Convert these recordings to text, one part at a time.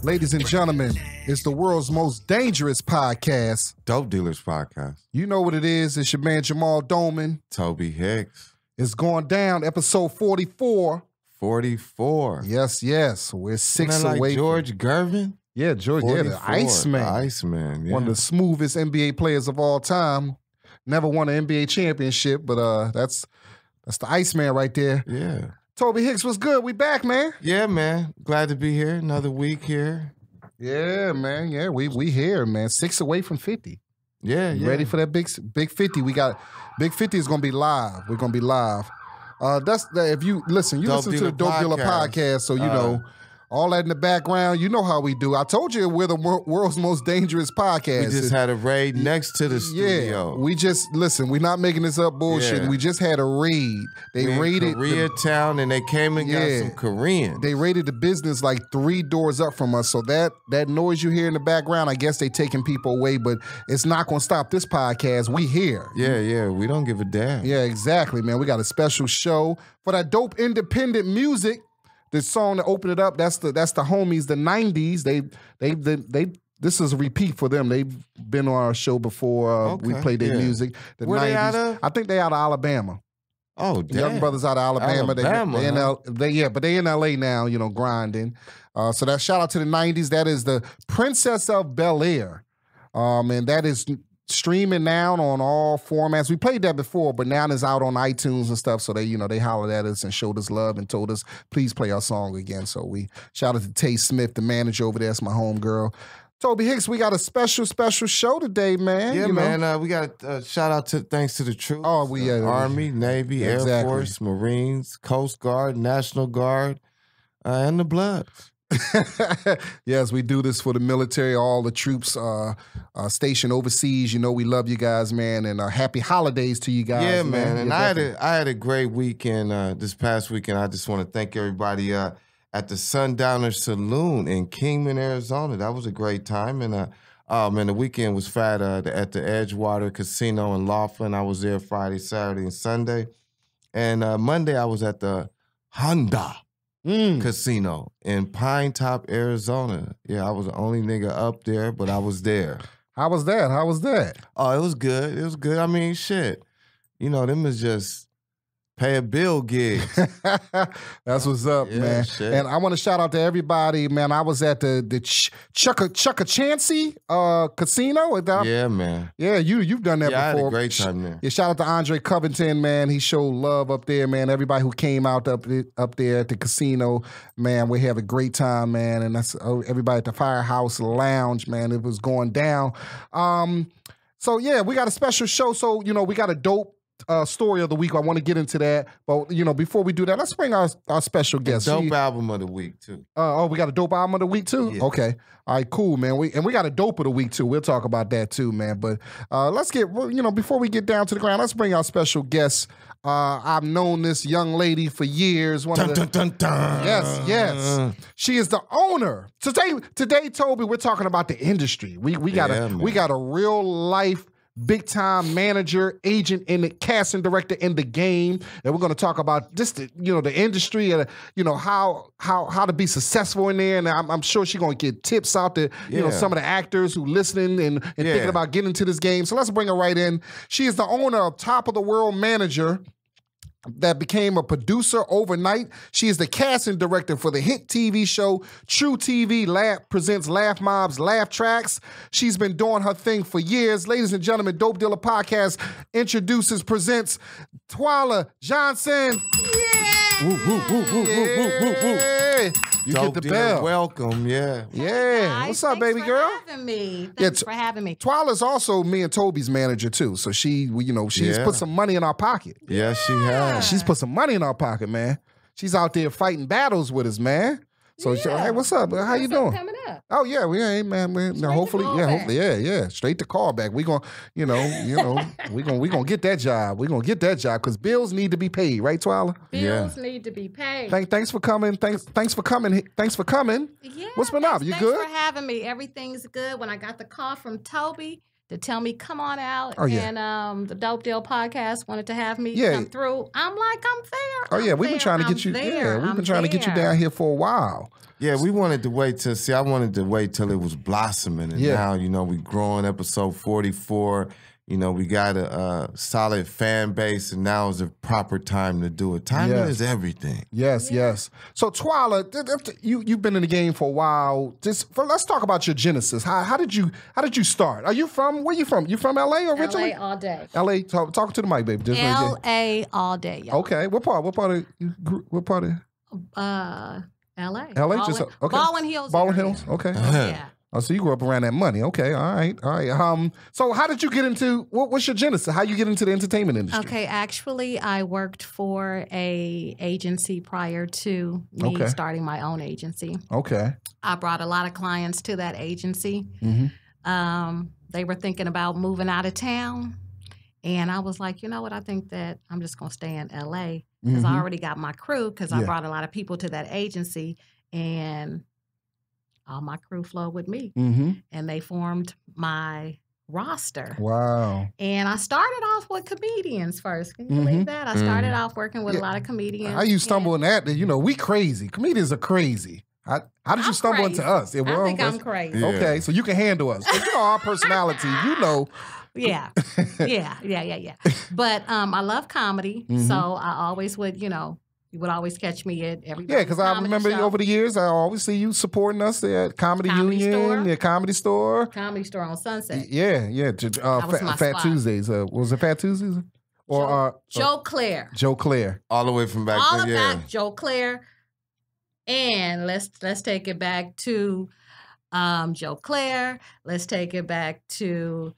Ladies and gentlemen, it's the world's most dangerous podcast. Dope Dealers Podcast. You know what it is. It's your man Jamal Doman. Toby Hicks. It's going down, episode 44. 44. Yes, yes. We're six Isn't that away. like George Gervin? Yeah, George. 44. Yeah, the Iceman. The Iceman, yeah. One of the smoothest NBA players of all time. Never won an NBA championship, but that's the Iceman right there. Yeah. Toby Hicks, what's good? We back, man. Yeah, man. Glad to be here. Another week here. Yeah, man. Yeah, we here, man. 6 away from 50. Yeah, You yeah. ready for that big 50? We got Big 50 is gonna be live. We're gonna be live. If you listen to the Dope Dealer podcast, so you know all that in the background. You know how we do. I told you we're the world's most dangerous podcast. We just had a raid next to the studio. Yeah, we just listen. We're not making this up bullshit. Yeah. We just had a raid. They raided Koreatown, and they came and got some Koreans. They raided the business like 3 doors up from us. So that noise you hear in the background, I guess they taking people away, but it's not gonna stop this podcast. We here. Yeah. We don't give a damn. Yeah, exactly, man. We got a special show for that dope independent music. The song that opened it up, that's the homies, the 90s. They this is a repeat for them. They've been on our show before. We played their music. The Where 90s. they out of? I think they out of Alabama. Oh, damn. Young brothers out of Alabama. But they in LA now, you know, grinding. So that shout out to the 90s. That is the Princess of Bel Air. And that is streaming now on all formats. We played that before, but now it's out on iTunes and stuff. So they hollered at us and showed us love and told us, please play our song again. So we shout out to Tay Smith, the manager over there. That's my homegirl. Toby Hicks, we got a special show today, man. Yeah, man. We got a shout out to thanks to the troops. Oh, Army, Navy, Air Force, Marines, Coast Guard, National Guard, and the Bloods. Yes, we do this for the military, all the troops stationed overseas. You know, we love you guys, man, and happy holidays to you guys. Yeah, man. And I had a great weekend this past weekend. I just want to thank everybody at the Sundowner Saloon in Kingman, Arizona. That was a great time, and man, the weekend was fat at the Edgewater Casino in Laughlin. I was there Friday, Saturday, and Sunday, and Monday I was at the Honda Casino in Pine Top, Arizona. Yeah, I was the only nigga up there, but I was there. How was that? Oh, it was good. It was good. I mean, shit. You know, them is just pay a bill gigs. That's what's up, man. Shit. And I want to shout out to everybody, man. I was at the Chuckachancy Casino. Yeah, man. Yeah, you've done that before. I had a great time there. Yeah, shout out to Andre Covington, man. He showed love up there, man. Everybody who came out up there at the casino, man, we have a great time, man. And that's everybody at the Firehouse Lounge, man. It was going down. So yeah, we got a special show. So, you know, we got a dope story of the week. I want to get into that. But, you know, before we do that, let's bring our special guest. Dope album of the week, too. We got a dope album of the week, too? Yeah. Okay. All right, cool, man. We got a dope of the week, too. We'll talk about that, too, man. But let's get, you know, before we get down to the ground, let's bring our special guest. I've known this young lady for years. Yes. She is the owner. Today, Toby, we're talking about the industry. We got a real life big time manager, agent, and the casting director in the game, and we're going to talk about just the industry and how to be successful in there. And I'm sure she's going to get tips out to some of the actors who listening and thinking about getting into this game. So let's bring her right in. She is the owner of Top of the World Manager, that became a producer overnight. She is the casting director for the hit TV show True TV presents Laugh Mob's Laugh Tracks. She's been doing her thing for years. Ladies and gentlemen, Dope Dealer Podcast presents Twala Johnson. You Dope get the Dealer, bell. Welcome, yeah. Yeah. What's up, baby girl? Thanks for having me. Twala's also me and Toby's manager too. So she's put some money in our pocket. Yeah, she has. She's put some money in our pocket, man. She's out there fighting battles with us, man. So, hey, what's up? How you doing? Coming up. Oh yeah, hopefully, straight to callback. We gonna get that job. We gonna get that job because bills need to be paid, right, Twala? Bills need to be paid. Thanks for coming. Thanks for coming. Yeah. What's been up? You Thanks good? for having me. Everything's good. When I got the call from Toby, to tell me, come on out. And the Dope Deal podcast wanted to have me come through. I'm like, I'm there. Oh, yeah, we've been trying to get you. Yeah, we've been trying to get you down here for a while. Yeah, we wanted to wait till, I wanted to wait till it was blossoming. And now, you know, we growing episode 44. You know, we got a solid fan base, and now is the proper time to do it. Timing is everything. Yes. So, Twila, you've been in the game for a while. Let's talk about your genesis. How did you start? Are you from? Where you from? You from LA originally? LA all day. LA. Talk to the mic, baby. LA all day. Y'all. Okay. What part? What part of? LA. Baldwin Hills. Baldwin Hills. Okay. Yeah. Oh, so you grew up around that money. Okay, all right. So how did you get into, what's your genesis? How you get into the entertainment industry? Okay, actually, I worked for a agency prior to me starting my own agency. Okay. I brought a lot of clients to that agency. Mm-hmm. They were thinking about moving out of town. And I was like, you know what? I think that I'm just going to stay in LA because I already got my crew because I brought a lot of people to that agency. And all my crew flowed with me, and they formed my roster. Wow. And I started off with comedians first. Can you believe that? I started off working with a lot of comedians. How you stumble in that? You know, we crazy. Comedians are crazy. How did you stumble into us? I think I'm crazy. Yeah. Okay, so you can handle us. You know our personality, you know. Yeah. But I love comedy, so I always would, you know, you would always catch me at every because I remember over the years, I always see you supporting us at Comedy Union, the Comedy Store. Comedy Store on Sunset. Yeah. Fat Tuesdays. Was it Fat Tuesdays? Or Joe Claire. Joe Claire. All the way from back then, back, Joe Claire. And let's take it back to Joe Claire. Let's take it back to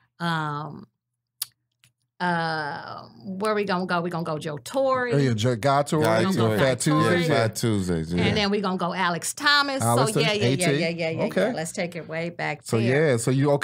where we gonna go? We gonna go Joe Torre. Guy Torre. Fat Tuesdays. Fat Tuesdays. Yeah. And then we gonna go Alex Thomas. Yeah. Okay. Let's take it way back there. So you all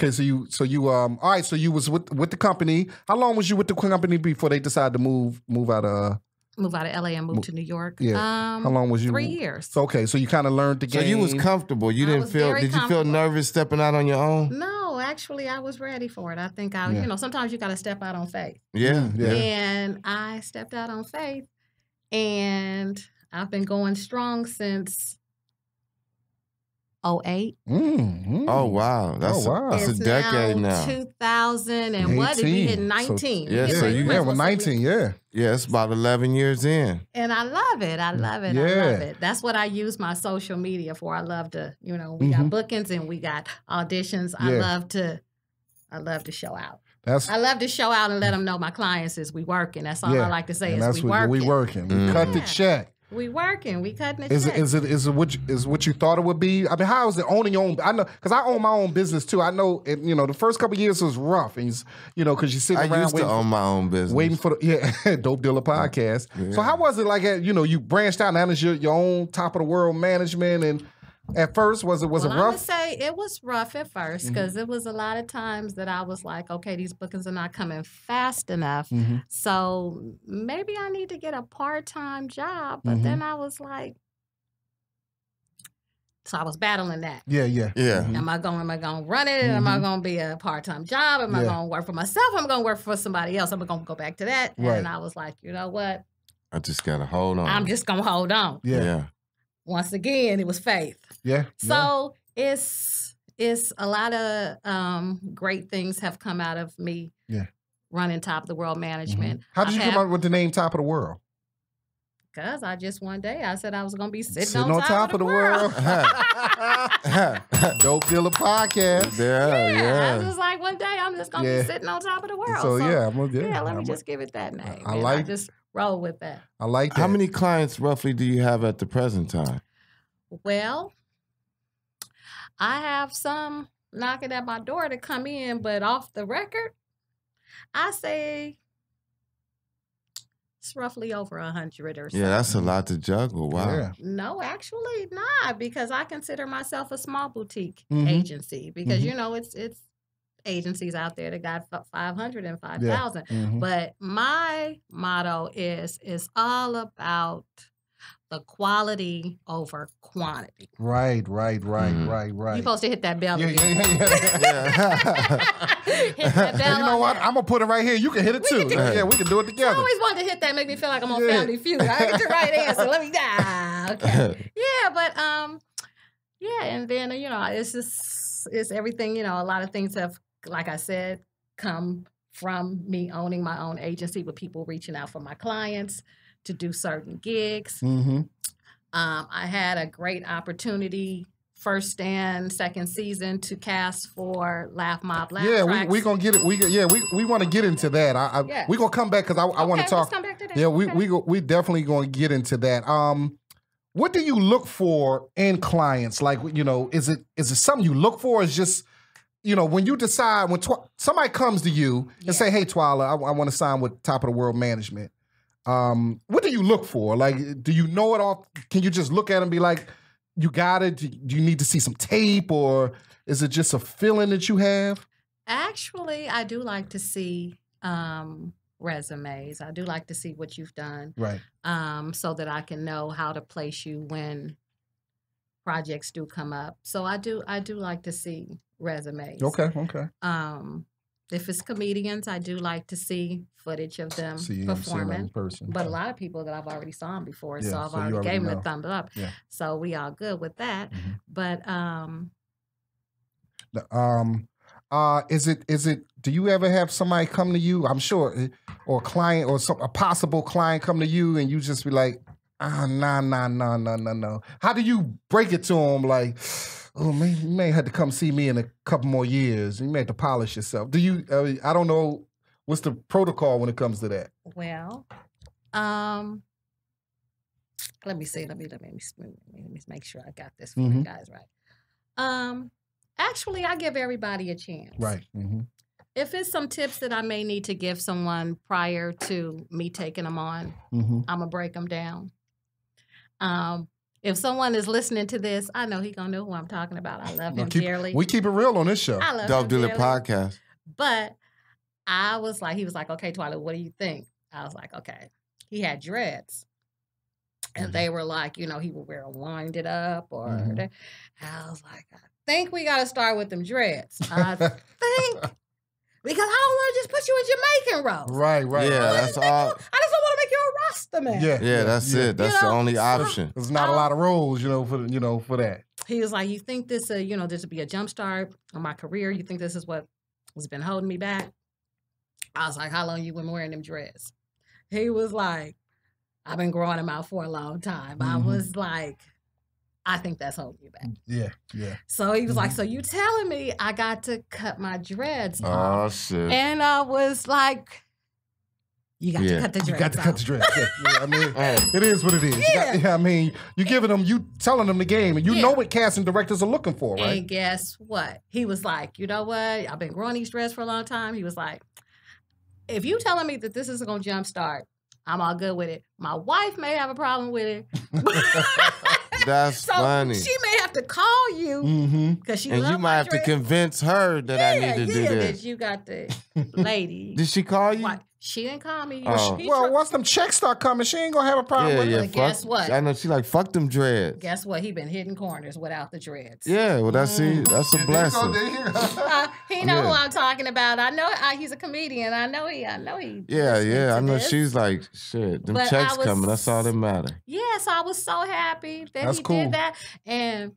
right, so you was with the company. How long was you with the company before they decided to move out of LA and move to New York? Yeah. How long was you? 3 years. So so you kind of learned the game. So you was comfortable. You didn't feel, did you feel nervous stepping out on your own? No, actually I was ready for it. I think you know, sometimes you got to step out on faith. Yeah. And I stepped out on faith, and I've been going strong since 2008. Oh, wow. That's a decade now. 2000 and what did we hit 19? So you were 19, Yeah, it's about 11 years in. And I love it. I love it. That's what I use my social media for. I love to, you know, we got bookings and we got auditions. I love to show out. I love to show out and let them know my clients is we working. That's all I like to say is we working. We working. We cut the check. We working. We cutting the check. Is it what you thought it would be? I mean, how is it owning your own? I know because I own my own business too. I know you know the first couple of years was rough, and you know because you sitting around. I used to own my own business, waiting for the Dope Dealer podcast. Yeah. So how was it like? You know, you branched out now as your own top of the world management and. At first, was it rough? I would say it was rough at first because it was a lot of times that I was like, okay, these bookings are not coming fast enough. So maybe I need to get a part-time job. But then I was like, so I was battling that. Yeah. Am I going to run it? Am I going to be a part-time job? Am I going to work for myself? Am I going to work for somebody else? Am I going to go back to that? Right. And I was like, you know what? I just got to hold on. I'm just going to hold on. Yeah. Once again, it was faith. Yeah. So it's a lot of great things have come out of me running Top of the World Management. How did you come up with the name Top of the World? Because I just one day I said I was going to be sitting on top of the world. Dope Dealer podcast. Yeah. I was just like one day I'm just going to be sitting on top of the world. So let me just give it that name. I just roll with that. I like that. How many clients roughly do you have at the present time? Well, I have some knocking at my door to come in, but off the record, I say it's roughly over 100 or so. Yeah, that's a lot to juggle. Wow. Yeah. No, actually not, because I consider myself a small boutique agency because, you know, it's agencies out there that got 500 and 5,000. But my motto is all about the quality over quantity. Right. You're supposed to hit that bell again. Hit that bell. You know what? I'm gonna put it right here. You can hit it too. Yeah, we can do it I together. always wanted to hit that, make me feel like I'm on Family Feud. I get the right answer. Let me okay. Yeah, but and then it's everything. A lot of things have, like I said, come from me owning my own agency with people reaching out for my clients to do certain gigs. Mm-hmm. I had a great opportunity first and second season to cast for Laugh Mob Laugh Tracks. we gonna get it. We want to get into that. We gonna come back because I want to talk. Let's come back to that. Yeah, we definitely gonna get into that. What do you look for in clients? Like, is it something you look for? Is just when you decide when somebody comes to you and say, "Hey, Twila, I want to sign with Top of the World Management." What do you look for? Like, do you know it all? Can you just look at it and be like, you got it? Do you need to see some tape, or is it just a feeling that you have? Actually, I do like to see resumes. I do like to see what you've done. Right. So that I can know how to place you when projects do come up. So I do like to see resumes. Okay. If it's comedians, I do like to see footage of them performing. But a lot of people that I've already saw them before, so I've already gave them a thumbs up. Yeah. So we all good with that. Mm-hmm. But is it? Do you ever have somebody come to you? I'm sure, or a client, or a possible client come to you, and you just be like, no. How do you break it to them? Like, oh man, you may have to come see me in a couple more years. You may have to polish yourself. Do you? I don't know. What's the protocol when it comes to that? Well, let me see. Let me make sure I got this for you guys right. Actually, I give everybody a chance. Right. Mm-hmm. If it's some tips that I may need to give someone prior to me taking them on, I'm gonna break them down. If someone is listening to this, I know he's gonna know who I'm talking about. I love him dearly. We keep it real on this show. I love Dope Dealer Podcast. But he was like, okay, Twila, what do you think? I was like, okay. He had dreads. And they were like, he would wear a wind it up or I was like, I think we got to start with them dreads. I think. Because I don't want to just put you in Jamaican roast. Right. Yeah, that's all. I just don't want to make you a Rasta man. Yeah, that's it. That's the only option. There's not a lot of roles, for that. He was like, you think this, this would be a jump start on my career? You think this is what has been holding me back? I was like, how long you been wearing them dreads? He was like, I've been growing them out for a long time. I was like, I think that's holding you back. Yeah. So he was like, so you telling me I got to cut my dreads off? Oh, shit. And I was like, you got to cut the dreads off. You got to cut the dreads. I mean, it is what it is. Yeah. You giving them, you telling them the game, and you know what casting directors are looking for, right? And guess what? He was like, you know what? I've been growing these dreads for a long time. He was like, if you telling me that this is going to jumpstart, I'm all good with it. My wife may have a problem with it. That's funny. She may have to call you because she and you might have to convince her that I need to do this. That you got the lady. Did she call you? What? She didn't call me. Well, once them checks start coming, she ain't gonna have a problem with it. But guess what? I know she like, fuck them dreads. Guess what? He been hitting corners without the dreads. Yeah, well that's a blessing. He know who I'm talking about. I know he's a comedian. I know he. Yeah. I know she's like, shit. Them checks coming. That's all that matter. Yeah, so I was so happy that he did that, and.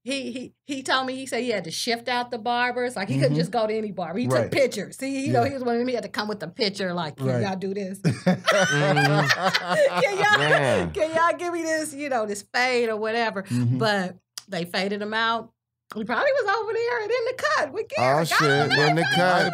He told me, he said he had to shift out the barbers. Like, he couldn't just go to any barber. He took pictures. See, he was one of them. He had to come with the picture, like, can y'all do this? Can y'all give me this, this fade or whatever? But they faded him out. He probably was over there and in the cut with Gary. Oh, shit. In the cut.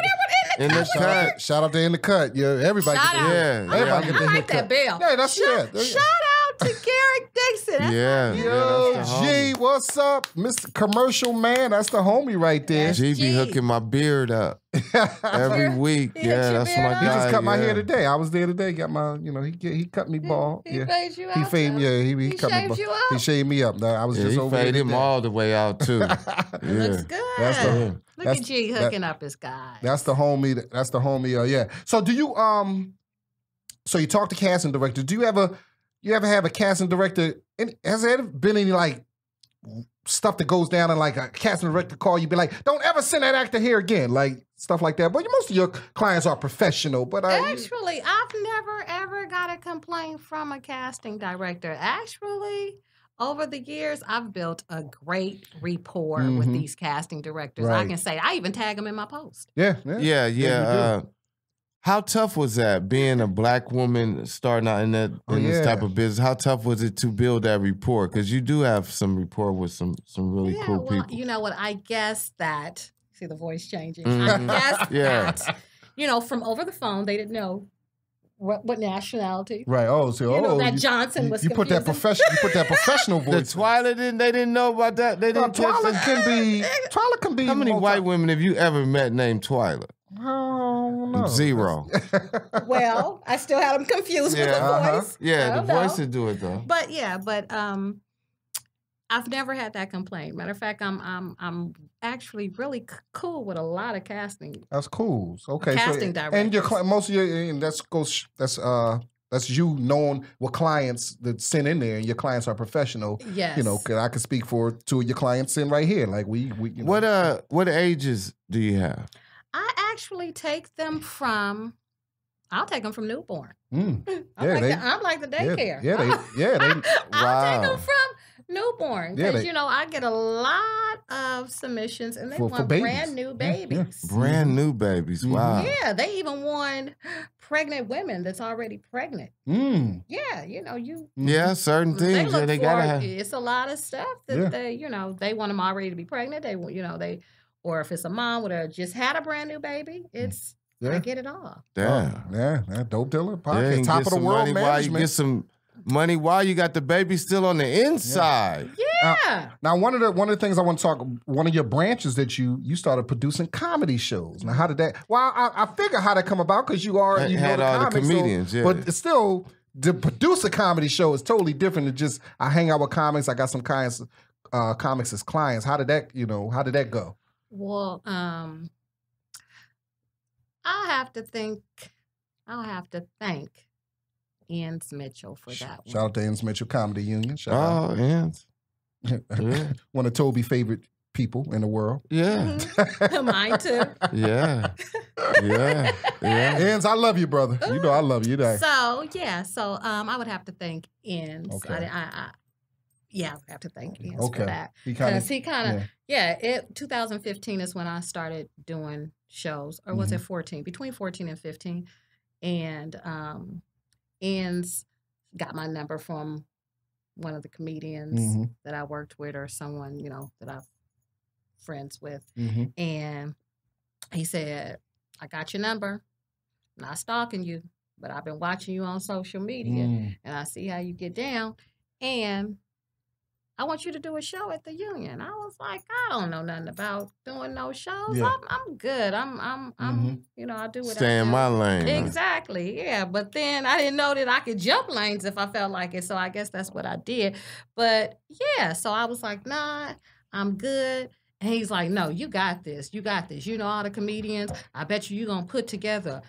In the cut. Shout out to In the Cut. Yeah, everybody. Everybody get the hit that bell. Yeah, that's it. Shout out to Garrick Dixon. Yo, G, what's up? Mr. Commercial Man. That's the homie right there. G be hooking my beard up every week. Yeah, that's my guy. He just cut my hair today. I was there today. Got my, he cut me bald. He faded you out. He cut me bald. I shaved me up. I was just over there. He faded him all the way out too. Looks good. Look at G hooking up his guy. That's the homie. Yeah. So do you so you talk to casting directors. Do you ever you ever have a casting director? Has there been any like stuff that goes down and like a casting director call you, be like, don't ever send that actor here again, like stuff like that? But most of your clients are professional. But actually, I've never ever got a complaint from a casting director. Actually, over the years, I've built a great rapport with these casting directors. Right. I can say I even tag them in my post. Yeah. How tough was that, being a Black woman starting out in this type of business? How tough was it to build that rapport? Because you do have some rapport with some really cool people. You know what? I guess that, see the voice changing. I guess that, from over the phone, they didn't know what nationality. Right. Oh, so that Johnson was. You put that professional. You put that professional voice. The Twyla They didn't know about that. They didn't. Twyla can be. How many white women have you ever met named Twyla? Oh, no. 0. Well, I still had them confused with the voice. Yeah, the voice would do it though. But I've never had that complaint. Matter of fact, I'm actually really cool with a lot of casting. That's cool. Okay, casting directors. And your most of your that's you knowing what clients that send in there, and your clients are professional. Yes. I can speak for 2 of your clients in right here. Like we What ages do you have? I actually take them from. I'll take them from newborn. I'm like the daycare. I'll take them from newborn because I get a lot of submissions and they want brand new babies. Brand new babies. Wow. Yeah, they even want pregnant women that's already pregnant. Yeah, Yeah, certain things they gotta have. It's a lot of stuff that they want them already to be pregnant. They or if it's a mom that just had a brand new baby, it's I get it all. Yeah, Dope Dealer Podcast, top of the world management. You get some money while you got the baby still on the inside. Yeah. Now one of the things I want to talk, one of your branches that you started producing comedy shows. Now how did that? Well, I figure how that come about because you had all the comedians. But it's still, to produce a comedy show is totally different than just I hang out with comics. I got some clients, comics as clients. How did that go? Well, I'll have to thank Enns Mitchell for that one. Shout out to Enns Mitchell Comedy Union. Enns. One of Toby's favorite people in the world. Yeah. Mine too. Yeah. Enns, I love you, brother. You know I love you. So I would have to thank Enns. Okay. I would have to thank Enns for that. Because he kind of, 2015 is when I started doing shows, or was it 14? Between 14 and 15. And Enns got my number from one of the comedians that I worked with, or someone, that I'm friends with. And he said, I got your number. I'm not stalking you, but I've been watching you on social media and I see how you get down. And I want you to do a show at the Union. I was like, I don't know nothing about doing no shows. Yeah. I'm good. I'm I do what Stay in my lane. Exactly. Yeah. But then I didn't know that I could jump lanes if I felt like it. So I guess that's what I did. But yeah, so I was like, nah, I'm good. And he's like, no, you got this. You got this. You know all the comedians. I bet you're going to put together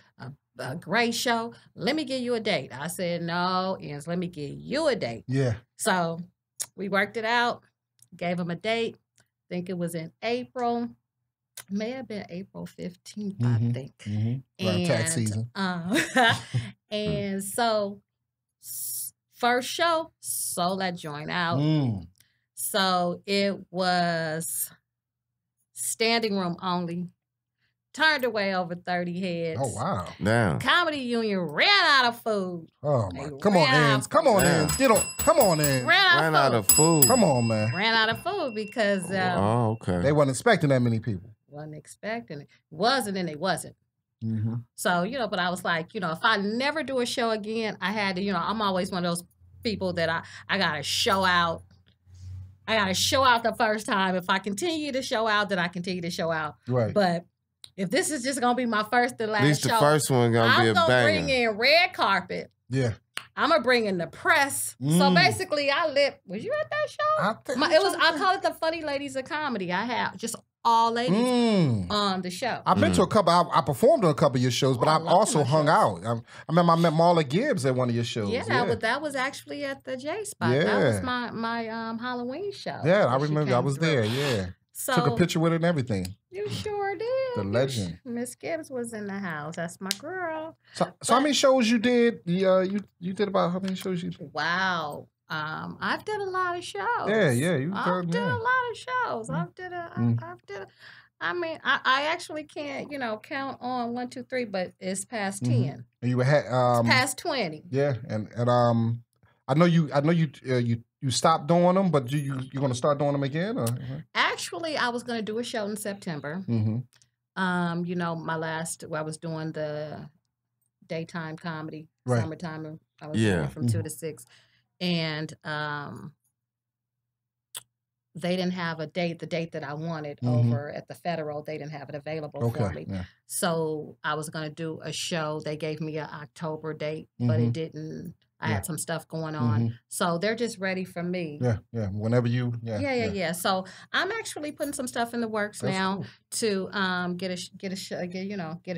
a great show. Let me give you a date. I said, no, Enns, let me give you a date. Yeah. So we worked it out, gave him a date. I think it was in April. May have been April 15th, I think. And tax season. And so first show, sold that joint out. So it was standing room only. Turned away over 30 heads. Oh, wow. Damn. Comedy Union ran out of food. Oh, my. Come on, Enns. Come on, Enns. Come on, Enns. Ran out of food. Come on, man. Ran out of food because... okay. They wasn't expecting that many people. Wasn't expecting it. Wasn't and it wasn't. So, but I was like, if I never do a show again, I had to, I'm always one of those people that I got to show out. I got to show out the first time. If I continue to show out, then I continue to show out. Right. But if this is just going to be my first and last show, at least the first one going to be a banger. I'm going to bring in red carpet. Yeah. I'm going to bring in the press. So basically, was you at that show? I call it the Funny Ladies of Comedy. I have just all ladies on the show. I've been to a couple. I performed on a couple of your shows, but I've also hung out. I remember I met Marla Gibbs at one of your shows. Yeah, but that was actually at the J Spot. Yeah. That was my Halloween show. Yeah, I remember. I was there. Yeah, so took a picture with her and everything. You sure did. The legend. Miss Gibbs was in the house. That's my girl. So how many shows you did? You did about how many shows you did? Wow. I've did a lot of shows. Yeah. I've did a lot of shows. I mean, I actually can't, count on 1, 2, 3, but it's past 10. And you had it's past 20. Yeah, and I know you stopped doing them, but you're gonna start doing them again? Or? Actually, I was gonna do a show in September. My last, I was doing the daytime comedy, summertime. I was doing it from 2 to 6. And they didn't have a date, the date that I wanted over at the Federal. They didn't have it available for me. Yeah. So I was going to do a show. They gave me an October date, but it didn't. I had some stuff going on. So they're just ready for me. Yeah. Whenever you. Yeah. So I'm actually putting some stuff in the works now to get a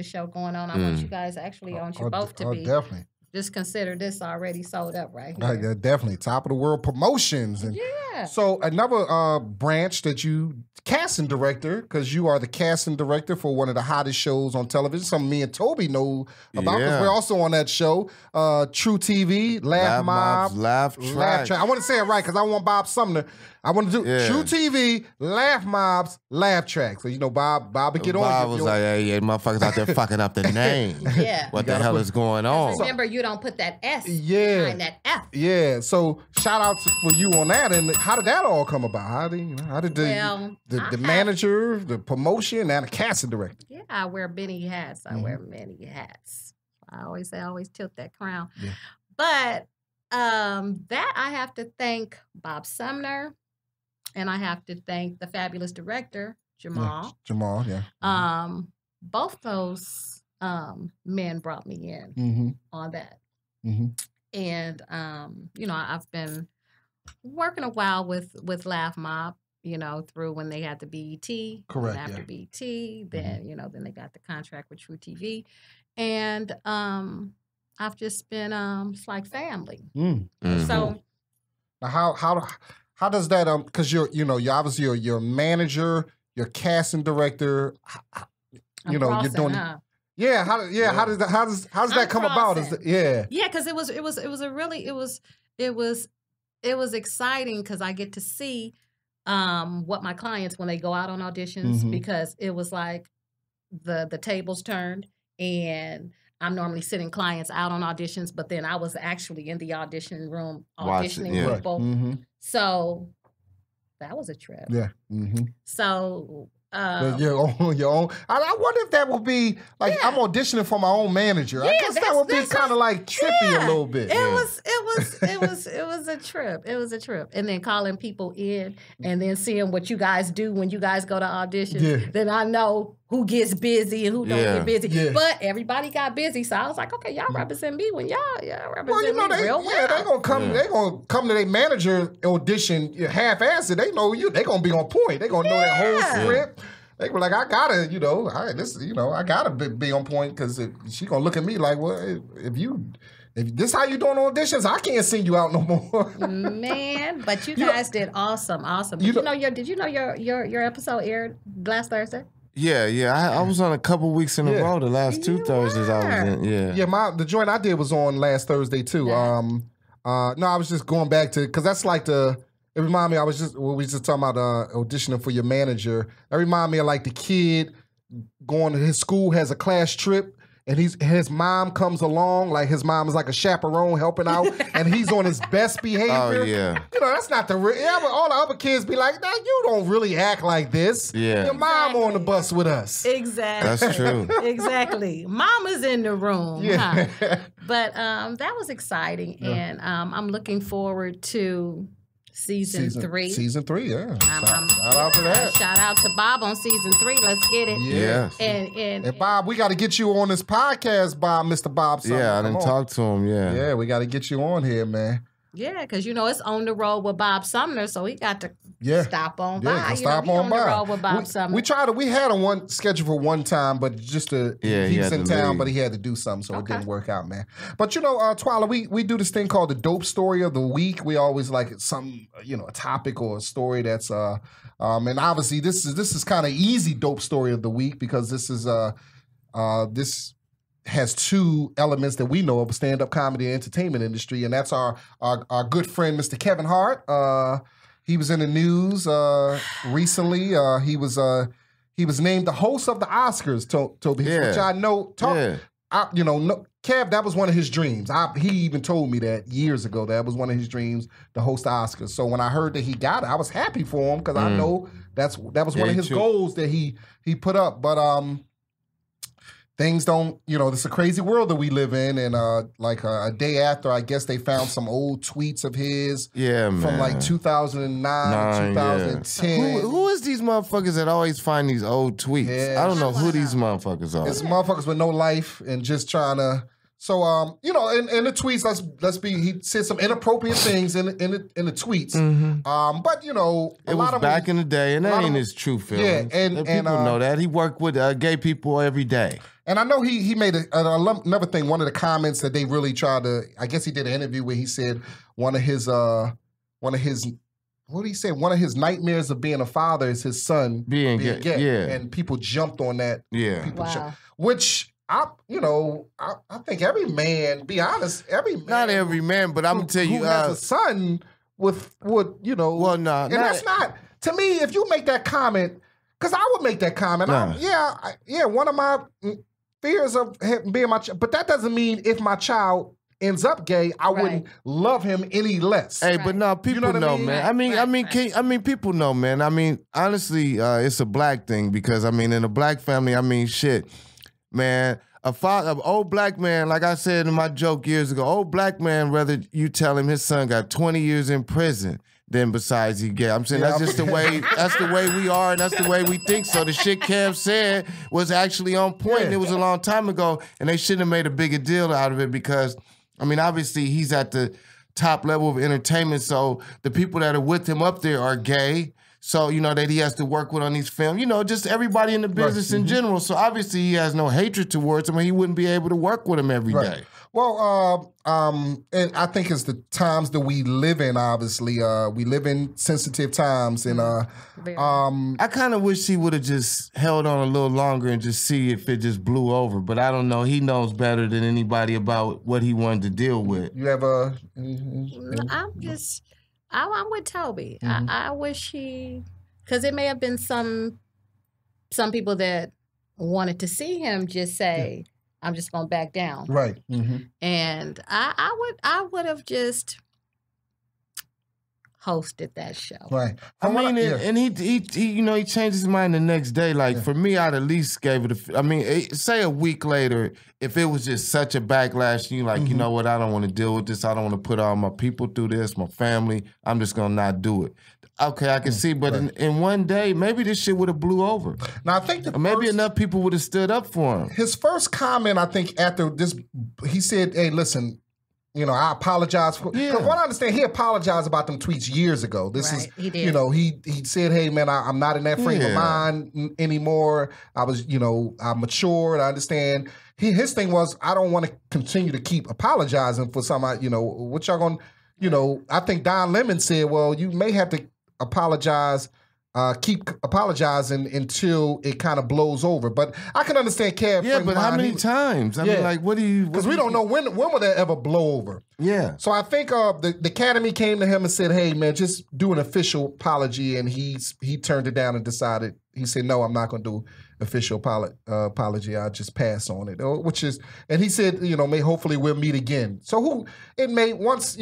show going on. I want you guys, actually, I want you both to be. Definitely. Just consider this already sold up right here. Yeah, definitely. Top of the world promotions. And so another branch that you, casting director, because you are the casting director for one of the hottest shows on television. Something me and Toby know about, because we're also on that show. True TV, Laugh Mob. Laugh Track. I want to say it right, because I want Bob Sumner. I want to do True TV, Laugh Mobs, Laugh Track. So, Bob would get on. Bob was like, hey, motherfuckers out there fucking up the name. What the hell is going on? Remember, you don't put that S behind that F. Yeah. So, shout out for you on that. And how did that all come about? How did the manager, the promotion, and the casting director? Yeah, I wear many hats. I wear many hats. I always tilt that crown. Yeah. But that I have to thank Bob Sumner. And I have to thank the fabulous director, Jamal. Yeah, Jamal, yeah. Both those men brought me in on that. And, I've been working a while with Laugh Mob, through when they had the BET. Correct, after BET, then, then they got the contract with True TV. And I've just been, it's like family. So. Now, how does that because you're obviously you're a manager, you're a casting director, you're doing huh? How does that come about? Because it was exciting, because I get to see what my clients, when they go out on auditions, because it was like the tables turned, and I'm normally sitting clients out on auditions, but then I was actually in the audition room auditioning people. So that was a trip. Yeah. So your own. I wonder if that would be like I'm auditioning for my own manager. I guess that would be kind of like trippy a little bit. It was a trip. It was a trip. And then calling people in and then seeing what you guys do when you guys go to auditions. Yeah. Then I know who gets busy and who don't get busy. Yeah. But everybody got busy, so I was like, okay, y'all represent me when y'all represent me real well. They gonna come. They gonna come to their manager audition half-assed. They know you. They gonna be on point. They gonna know that whole script. They were like, I gotta, I gotta be on point, because she gonna look at me like, well, if this how you doing auditions, I can't send you out no more. Man, but you guys did awesome. Did you know your episode aired last Thursday? Yeah. I was on a couple weeks in a row. The last 2 Thursdays I was in. Yeah. The joint I did was on last Thursday too. Yeah. No, I was just going back to, because that's like it reminded me, we were just talking about auditioning for your manager. That reminded me of like the kid going to his school, has a class trip, and his mom comes along, like his mom is like a chaperone helping out, and he's on his best behavior. Oh, yeah. That's not the real. Yeah, but all the other kids be like, nah, you don't really act like this. Yeah. Your mom on the bus with us. Exactly. That's true. Exactly. Mama's in the room. Yeah. Huh? But that was exciting, and I'm looking forward to Season 3. Season 3, yeah. Shout out to that. Shout out to Bob on Season 3. Let's get it. Yeah. And Bob, we got to get you on this podcast, Bob, Mr. Bob Sumner. Yeah, I didn't talk to him, Yeah, we got to get you on here, man. Yeah, because it's on the road with Bob Sumner, so he got to stop on by. Stop on by. The road with Bob Sumner. We had one scheduled for one time, but just he was in town, but he had to do something, so it didn't work out, man. But Twyla, we do this thing called the Dope Story of the Week. We always like some a topic or a story that's and obviously this is kind of easy Dope Story of the Week because this is this has two elements that we know of stand-up comedy and entertainment industry, and that's our good friend, Mr. Kevin Hart. He was in the news recently. He was named the host of the Oscars, Toby, which I know. Kev, that was one of his dreams. He even told me that years ago. That was one of his dreams, to host the Oscars. So when I heard that he got it, I was happy for him because I know that was one of his goals that he put up. But things don't, it's a crazy world that we live in. And a day after, I guess they found some old tweets of his from like 2009 2010. Who is these motherfuckers that always find these old tweets? Yeah, I don't know who these motherfuckers are. It's motherfuckers with no life and just trying to. So, in the tweets, he said some inappropriate things in the tweets. But, it was back in the day, and that ain't his true feelings. Yeah, and people know that. He worked with gay people every day. And I know he made another thing. One of the comments that they really tried to, I guess he did an interview where he said one of his what did he say? One of his nightmares of being a father is his son being gay. Yeah. And people jumped on that. Yeah. Which I think every man, be honest, not every man, but I'm gonna tell you, who has a son would. Well, no, and that's not, to me. If you make that comment, because I would make that comment. One of my fears of being my child, but that doesn't mean if my child ends up gay, I wouldn't love him any less. Hey, but no, people know, man. I mean, people know, man. I mean, honestly, it's a black thing because in a black family, shit. Man, an old black man, like I said in my joke years ago, old black man, rather you tell him his son got 20 years in prison than besides he gay. I'm saying that's just the way we are, and that's the way we think. So the shit Kev said was actually on point. And it was a long time ago, and they shouldn't have made a bigger deal out of it because, obviously he's at the top level of entertainment, so the people that are with him up there are gay. So, that he has to work with on these films, just everybody in the business in general. So obviously he has no hatred towards him, and he wouldn't be able to work with him every day. Well, and I think it's the times that we live in, obviously. We live in sensitive times, and I kind of wish he would have just held on a little longer and just see if it just blew over. But I don't know. He knows better than anybody about what he wanted to deal with. You have a... I'm with Toby. I wish because it may have been some people that wanted to see him just say, I'm just going to back down. Right. And I would have just hosted that show. Right. And he changed his mind the next day. Like for me, I'd at least gave it say a week later, if it was just such a backlash, you like, you know what, I don't want to deal with this. I don't want to put all my people through this, my family. I'm just going to not do it. Okay, I can see, but in one day, maybe this shit would have blew over. Now, I think maybe enough people would have stood up for him. His first comment, I think, after this, he said, hey, listen, I apologize for. Because what I understand, he apologized about them tweets years ago. He did. He said, "Hey, man, I'm not in that frame of mind anymore. I was, I matured. I understand." His thing was, I don't want to continue to keep apologizing for something. What y'all gonna, I think Don Lemon said, "Well, you may have to apologize." Keep apologizing until it kind of blows over. But I can understand Kev. Yeah, but how many times? I mean, like, what do you... Because we don't know when will that ever blow over. Yeah. So I think the Academy came to him and said, hey, man, just do an official apology. And he turned it down and decided, he said, no, I'm not going to do official apology. I'll just pass on it. And he said, hopefully we'll meet again. So Kevin's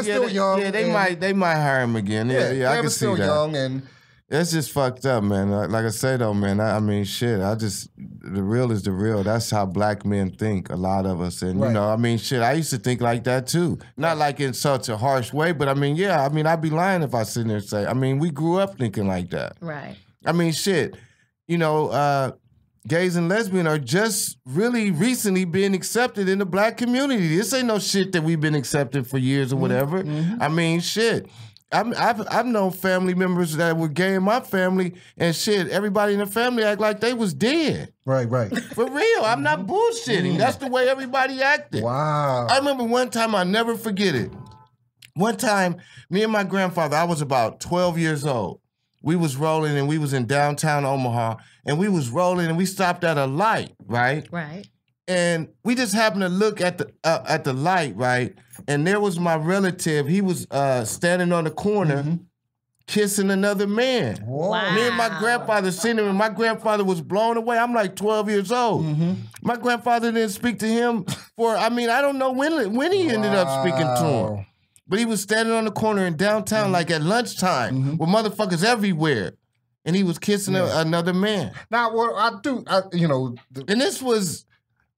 still young. Yeah, they might hire him again. Yeah, I can see that. Kevin's still young, and that's just fucked up, man. Like I say though, man, the real is the real. That's how black men think, a lot of us. And I used to think like that too. Not like in such a harsh way, but I'd be lying if I sit there and say, we grew up thinking like that. Right. gays and lesbians are just really recently being accepted in the black community. This ain't no shit that we've been accepting for years or whatever. I mean, shit. I've known family members that were gay in my family, and shit, everybody in the family act like they was dead. Right. For real, I'm not bullshitting. That's the way everybody acted. Wow. I remember one time, I'll never forget it. One time, me and my grandfather, I was about 12 years old. We was rolling, and we was in downtown Omaha, and we was rolling, and we stopped at a light, right? Right. And we just happened to look at the light, right? And there was my relative. He was standing on the corner, kissing another man. Wow. Me and my grandfather seen him, and my grandfather was blown away. I'm like 12 years old. My grandfather didn't speak to him for, I don't know when he ended up speaking to him. But he was standing on the corner in downtown like at lunchtime with motherfuckers everywhere. And he was kissing another man. Now, what and this was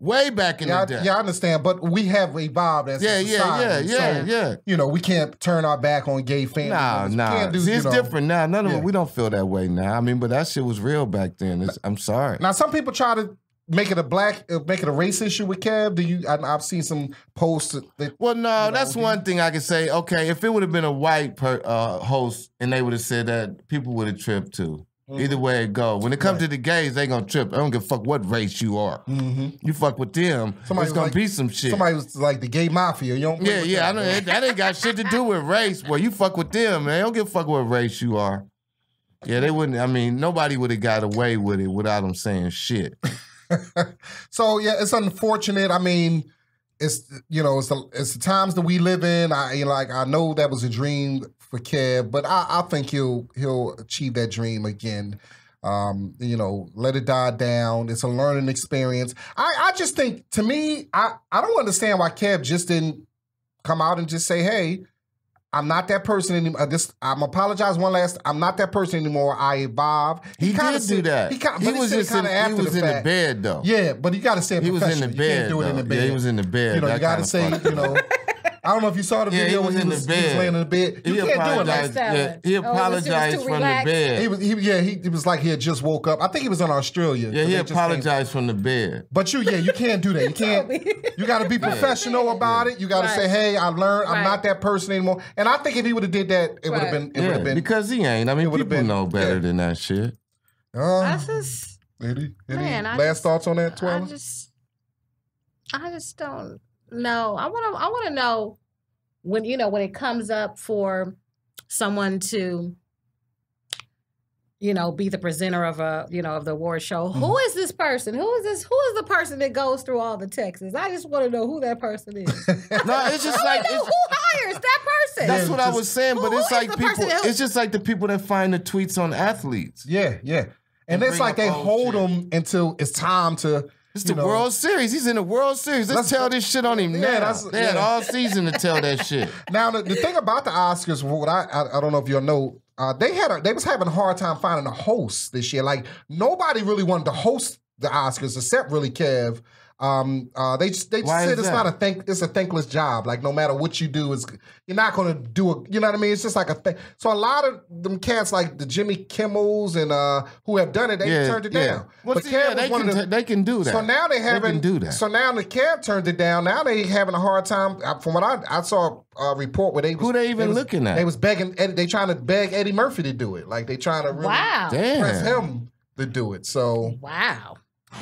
way back in the day. Yeah, I understand, but we have evolved as a society. So, we can't turn our back on gay families. Nah. See, it's different now. None of it, we don't feel that way now. But that shit was real back then. I'm sorry. Now, some people try to make it a race issue with Kev. I've seen some posts. That's one thing I can say. Okay, if it would have been a white host and they would have said that, people would have tripped too. Either way it go. When it comes to the gays, they gonna trip. I don't give a fuck what race you are. You fuck with them, it's gonna be some shit. Somebody was like the gay mafia. You don't I know that ain't got shit to do with race. Boy, you fuck with them, man. They don't give a fuck what race you are. Yeah, they wouldn't. Nobody would have got away with it without them saying shit. So yeah, it's unfortunate. It's the times that we live in. I know that was a dream for Kev, but I think he'll achieve that dream again. Let it die down. It's a learning experience. I just think, to me, I don't understand why Kev just didn't come out and just say, hey, I'm not that person anymore. I'm apologize one last. I'm not that person anymore. I evolved. He did do that. He was in the bed though. Yeah, but you got to say it. He was in the bed. You can't do it in the bed. Yeah, he was in the bed. You got to say. I don't know if you saw the video when he was laying in the bed. He apologized. He apologized from the bed. He was like he had just woke up. I think he was in Australia. Yeah, he apologized from the bed. But you can't do that. You can't. You got to be professional about it. You got to say, hey, I learned. I'm not that person anymore. And I think if he would have did that, it would have been. It would have been because he ain't. People know better than that shit. Eddie, last thoughts on that, Twila? I just don't. No, I want to know when it comes up for someone to be the presenter of of the award show. Who is this person? Who is this? Who is the person that goes through all the texts? I just want to know who that person is. No, it's just like who hires that person. That's what I was saying, but it's like people. It's just like the people that find the tweets on athletes. Yeah. And it's like they hold them until it's time to. It's the World Series. He's in the World Series. Let's tell this shit on him now. They had all season to tell that shit. Now, the thing about the Oscars, what I don't know if you'll know, they was having a hard time finding a host this year. Like, nobody really wanted to host the Oscars except really Kev. They said it's not it's a thankless job. Like, no matter what you do, you're not going to do it. You know what I mean? It's just like a thing. So a lot of them cats, like the Jimmy Kimmels and who have done it, they turned it down. Well, but they can do that. So now they can do that. So now the Kev turned it down. Now they having a hard time. From what I saw a report where who they looking at? They was begging. They trying to beg Eddie Murphy to do it. Like they trying to really press him to do it. So wow.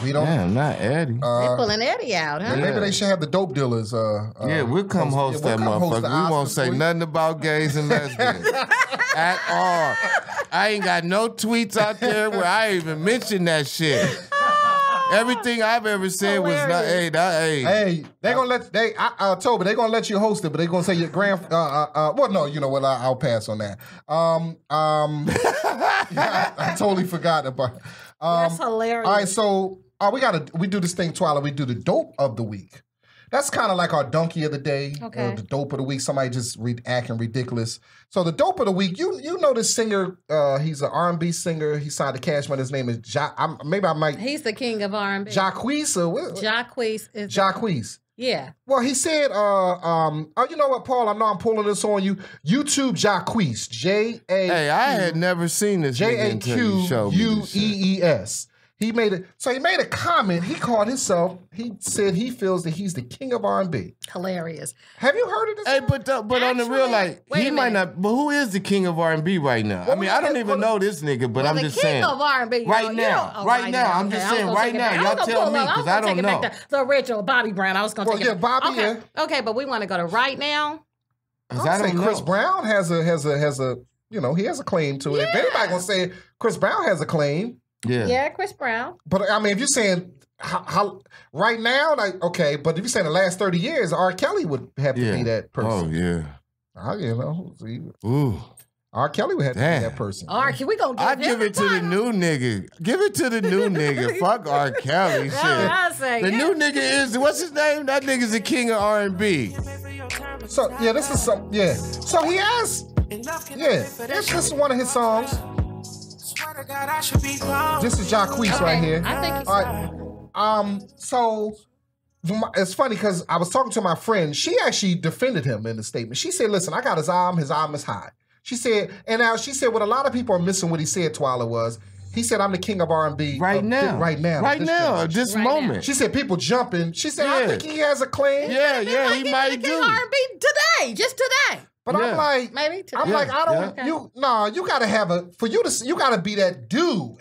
We don't. Damn, not Eddie. They're pulling Eddie out, huh? Maybe they should have the dope dealers. We'll come host that motherfucker. We won't say nothing about gays and lesbians at all. I ain't got no tweets out there where I even mention that shit. Everything I've ever said was not. Hey, they gonna let Toby. They gonna let you host it, but they gonna say your well, no, you know what? I'll pass on that. I totally forgot about. That's hilarious. All right, so we do this thing, Twila. We do the dope of the week. That's kind of like our donkey of the day, or the dope of the week. Somebody just acting ridiculous. So the dope of the week, you know this singer. He's an R&B singer. He signed to Cash Money. His name is He's the king of R&B. Jacquees. Jacquees. Yeah. Well, he said, you know what, Paul? I know I'm pulling this on you. YouTube Jacquees. Hey, I had never seen this nigga until you showed me this shit. Jaqeuees. He made a comment. He called himself. He said he feels that he's the king of R&B. Hilarious. Have you heard of this? Hey, but on the real, like, he might not. But who is the king of R&B right now? Well, I mean, I don't even know this nigga, but I'm just saying. The king of R&B. Right now. Right now. I'm just saying right now. Y'all tell me, because I don't know. The original Bobby Brown. I was going to take it. Bobby, okay. Okay, but we want to go to right now. I don't know. Chris Brown has a he has a claim to it. Yeah. If anybody gonna say Chris Brown has a claim. Yeah, Chris Brown. But I mean, if you're saying how right now, like, okay, but if you're saying the last 30 years, R. Kelly would have to be that person. Oh yeah. Ooh. R. Kelly would have to be that person. We gonna give it to the new nigga. Give it to the new nigga. Fuck R. Kelly. Shit. The new nigga is, what's his name? That nigga's the king of R&B. So this is some. So he has. This is one of his songs. This is Jacquees right here. I think all right. So it's funny because I was talking to my friend. She actually defended him in the statement. She said, "Listen, I got his arm. His arm is high." She said, and now she said, what a lot of people are missing what he said, Twila, was he said, "I'm the king of R&B right now, this moment." She said, people jumping. She said, "I think he has a claim." Yeah, he might do. R&B today, just today. But I'm like, maybe today. I'm like, I don't. You gotta have you gotta be that dude.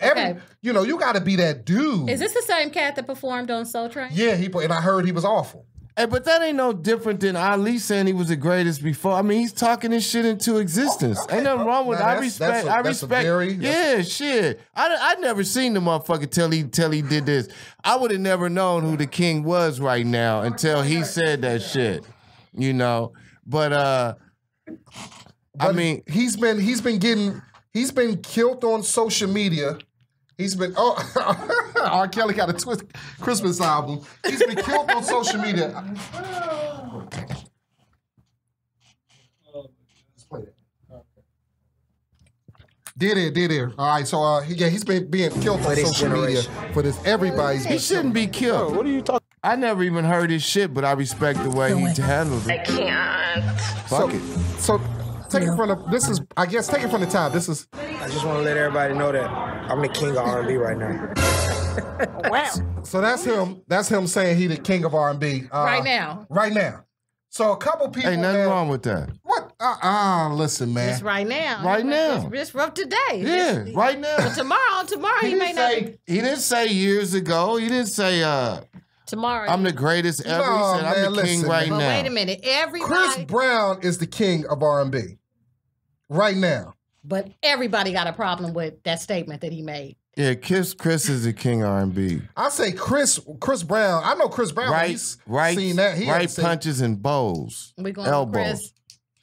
You gotta be that dude. Is this the same cat that performed on Soul Train? Yeah, and I heard he was awful. Hey, but that ain't no different than Ali saying he was the greatest before. I mean, he's talking this shit into existence. Ain't nothing wrong with it. I respect. Shit. I never seen the motherfucker till he did this. I would have never known who the king was right now until he said that shit. But I mean, he's been killed on social media. He's been R. Kelly got a twist Christmas album. He's been killed on social media. Did it. All right, so he's been being killed on social media for this. He shouldn't be killed. What are you talking? I never even heard his shit, but I respect the way he handled it. I can't. Fuck it. So take it from the top. This is. I just want to let everybody know that I'm the king of R&B right now. Wow. So that's him. That's him saying he the king of R&B right now. Right now. So a couple people. Ain't nothing wrong with that. What? Listen, man. Just right now. Right now. Just rough today. Yeah, right now. But tomorrow he may not. He didn't say years ago. He didn't say tomorrow. I'm the greatest ever. No, he said I'm the king right now. Wait a minute. Chris Brown is the king of R&B right now. But everybody got a problem with that statement that he made. Yeah, Chris is the king of R&B. I say Chris Brown. I know Chris Brown. Right, seen that. Right punches and bows. We going elbows. Chris.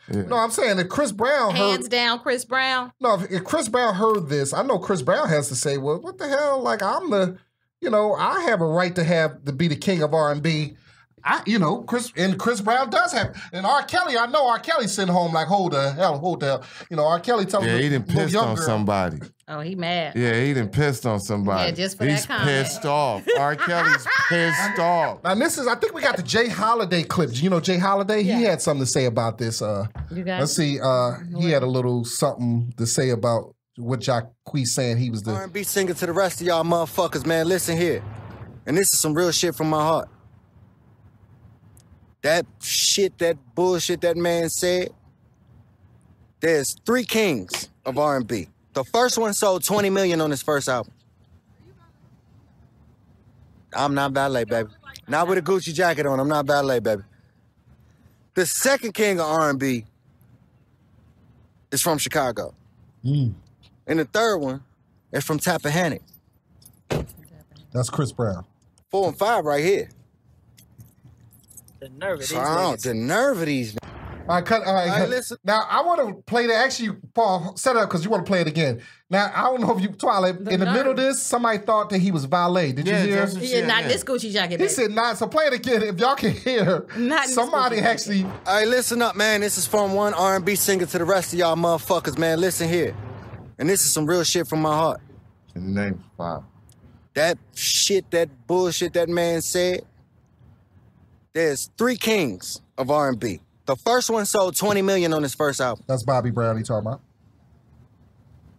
Yeah. No, I'm saying that Chris Brown hands down Chris Brown. No, if Chris Brown heard this, I know Chris Brown has to say, well, what the hell? Like, I'm the, I have a right to be the king of R&B. Chris Brown does have, and R. Kelly, I know R. Kelly sitting home like, hold the hell. R. Kelly telling he done pissed on somebody. Oh, he mad. Yeah, he done pissed on somebody. Yeah, just for that comment. He's pissed off. R. Kelly's pissed off. Now, I think we got the Jay Holiday clip. You know Jay Holiday? Yeah. He had something to say about this. Let's see. He had a little something to say about what Jacquees saying he was the R&B singer to the rest of y'all motherfuckers, man. Listen here. And this is some real shit from my heart. That bullshit that man said, there's 3 kings of R&B. The first one sold 20 million on his first album. I'm not Ballet, baby. Not with a Gucci jacket on, I'm not Ballet, baby. The second king of R&B is from Chicago. And the third one is from Tappahannock. That's Chris Brown. 4 and 5 right here. The nerve of these The nerve of these. All right, listen. Now, I want to play that. Actually, Paul, set it up because you want to play it again. Now, I don't know if Twila, in the middle of this, somebody thought that he was valet. Did you hear? He not this Gucci jacket. He said not. So play it again. If y'all can hear, somebody actually. All right, listen up, man. This is from one R&B singer to the rest of y'all motherfuckers, man. Listen here. And this is some real shit from my heart. Name 5. That bullshit that man said, there's 3 kings of R&B. The first one sold 20 million on his first album. That's Bobby Brown he talking about.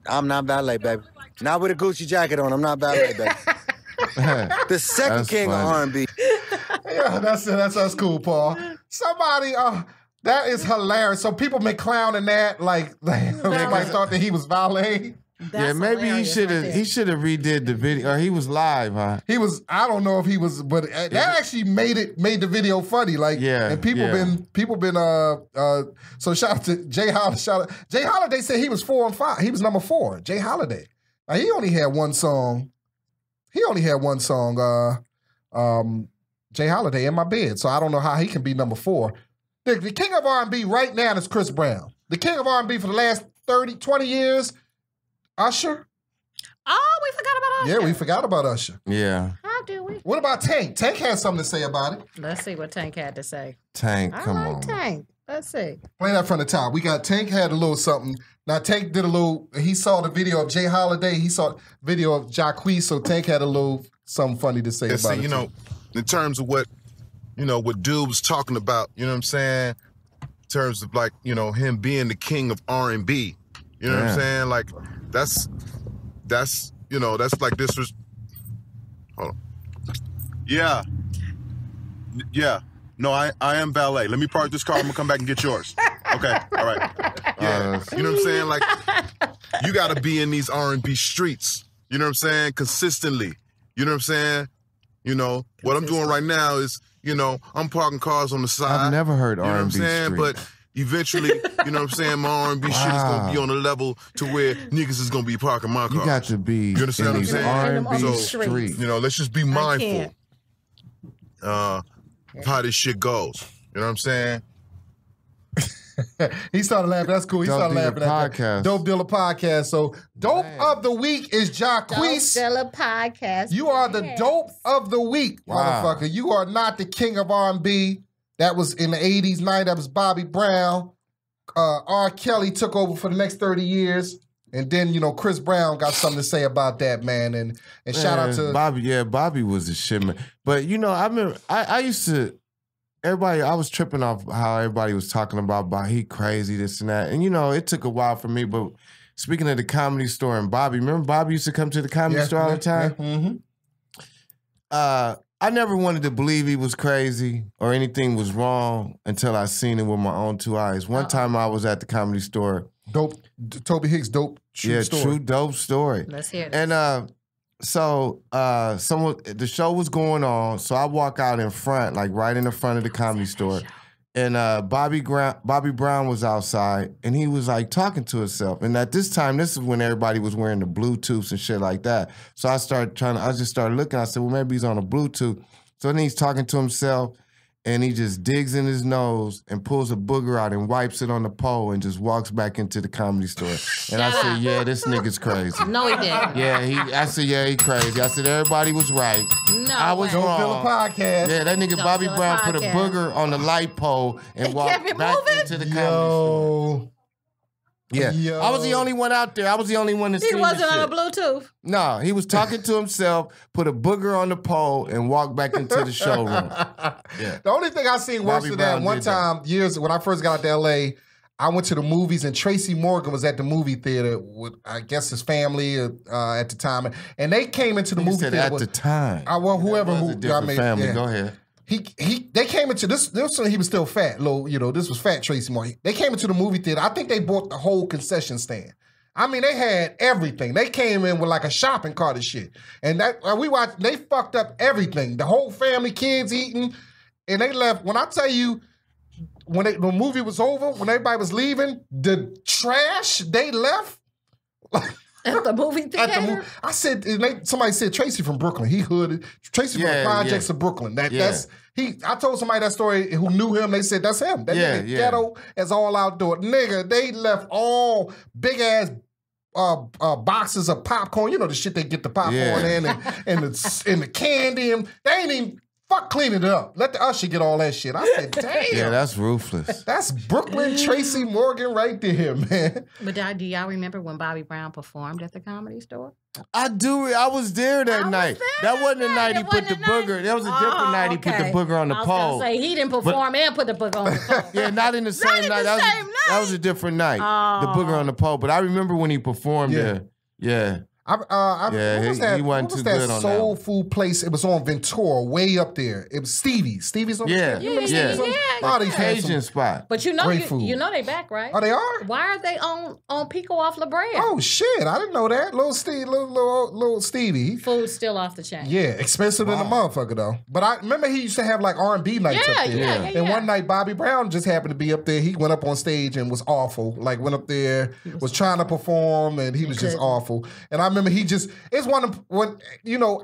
I'm not Ballet, baby. Not with a Gucci jacket on, I'm not Ballet, baby. The second king of R&B. Yeah, that's cool, Paul. Somebody, that is hilarious. So people been clowning that, like somebody thought that he was valet. That's maybe he should have redid the video, or he was live, huh? He was. I don't know if he was, but that actually made the video funny. Like, and people been. So shout out to Jay Holiday. Jay Holiday said he was 4 and 5. He was number 4. Jay Holiday. Like, he only had one song. Jay Holiday, In My Bed. So I don't know how he can be number 4. The king of R&B right now is Chris Brown. The king of R&B for the last 30, 20 years. Usher? Oh, we forgot about Usher. Yeah, we forgot about Usher. Yeah. How do we? What about Tank? Tank has something to say about it. Let's see what Tank had to say. Tank, come on. Tank. Let's see. Play that from the top. We got Tank had a little something. Now Tank did a little. He saw the video of Jay Holiday. He saw the video of Jacquees. So Tank had a little something funny to say about it. You know, in terms of what Dude was talking about. You know what I'm saying? In terms of like him being the king of R&B. You know what I'm saying? Like that's like this was. Hold on. Yeah. No, I am valet. Let me park this car. I'm gonna come back and get yours. Okay, all right. Yeah, you know what I'm saying? Like, you gotta be in these R&B streets. You know what I'm saying? Consistently. You know what I'm saying? What I'm doing right now is, I'm parking cars on the side. I've never heard R&B You know what I'm saying? But eventually, you know what I'm saying, my R&B shit is gonna be on a level to where niggas is gonna be parking my cars. You got to be You understand in what I'm these saying? R&B So, streets. let's just be mindful of how this shit goes. You know what I'm saying? He started laughing. That's cool. He started laughing at that. Dope Dealer Podcast. So, Dope of the Week is Jacquees. Dope Dealer Podcast. You are the Dope of the Week, motherfucker. You are not the king of R&B. That was in the 80s, 90s. That was Bobby Brown. R. Kelly took over for the next 30 years. And then, Chris Brown got something to say about that, man. And shout out to Bobby. Yeah, Bobby was a shit, man. But, I remember, I used to, I was tripping off how everybody was talking about he crazy, this and that. And, it took a while for me. But speaking of the Comedy Store and Bobby, remember Bobby used to come to the Comedy Store all the time? Mm-hmm. I never wanted to believe he was crazy or anything was wrong until I seen it with my own 2 eyes. One time I was at the Comedy Store. Toby Hicks, dope, true story. True dope story. Let's hear this. And so the show was going on, so I walk out in front, like right in the front of the Comedy Store. And Bobby Brown was outside, and he was like talking to himself. And at this time, this is when everybody was wearing the Bluetooths and shit like that. So I just started looking. I said, well, maybe he's on a Bluetooth. So then he's talking to himself, and he just digs in his nose and pulls a booger out and wipes it on the pole and just walks back into the Comedy Store. And I said, yeah, this nigga's crazy. No, he didn't. Yeah, I said, yeah, he crazy. I said, everybody was right. No, I was wrong. Dope Dealer Podcast. Yeah, that nigga Bobby Brown put a booger on the light pole and walked back into the Comedy Store. Yeah, Yo. I was the only one out there. I was the only one that He seen wasn't the on a shit. Bluetooth. No, he was talking to himself, put a booger on the pole, and walked back into the showroom. Yeah. The only thing I seen worse Bobby than that, Brown one did that. time, years when I first got out to LA, I went to the movies and Tracy Morgan was at the movie theater with, I guess, his family at the time. And they came into the He movie said theater. at the time. Whoever It was who a different family. yeah. Go ahead. They came into this when he was still fat, this was fat Tracy Morgan. They came into the movie theater. I think they bought the whole concession stand. I mean, they had everything. They came in with like a shopping cart of shit. And that we watched, they fucked up everything. The whole family, kids eating, and they left. When I tell you, when the movie was over, when everybody was leaving, the trash they left. At the movie theater? I said, somebody said Tracy from Brooklyn. He hooded. Tracy from the projects of Brooklyn. I told somebody that story who knew him. They said, that's him. That nigga ghetto as all outdoor. Nigga, they left all big ass boxes of popcorn. You know the shit they get the popcorn in and the candy. And they ain't even cleaning it up. Let the usher get all that shit. I said, damn. Yeah, that's ruthless. That's Brooklyn Tracy Morgan right there, man. But do y'all remember when Bobby Brown performed at the Comedy Store? I do. I was there that night. That wasn't the night he put the booger. That was a different night he put the booger on the pole. I was going to say, he didn't perform and put the booger on the pole. Yeah, not in the same night. That was a different night. The booger on the pole. But I remember when he performed there. Yeah. What was that? He wasn't too that good on soul that. food place? It was on Ventura, way up there. It was Stevie's. Stevie's on Yeah, the You remember yeah. Stevie's? Yeah, Oh, these had some- Asian spot. But you know, Great food. you know they back, right? Oh, they are? Why are they on Pico off La Brea? Oh shit! I didn't know that. Little Stevie. Food's still off the chain. Yeah, expensive than a motherfucker though. But I remember he used to have like R&B nights Yeah, up there. yeah, And yeah. one night Bobby Brown just happened to be up there. He went up on stage and was awful. Like went up there, was trying to perform, and he was just awful. And I remember it's one of when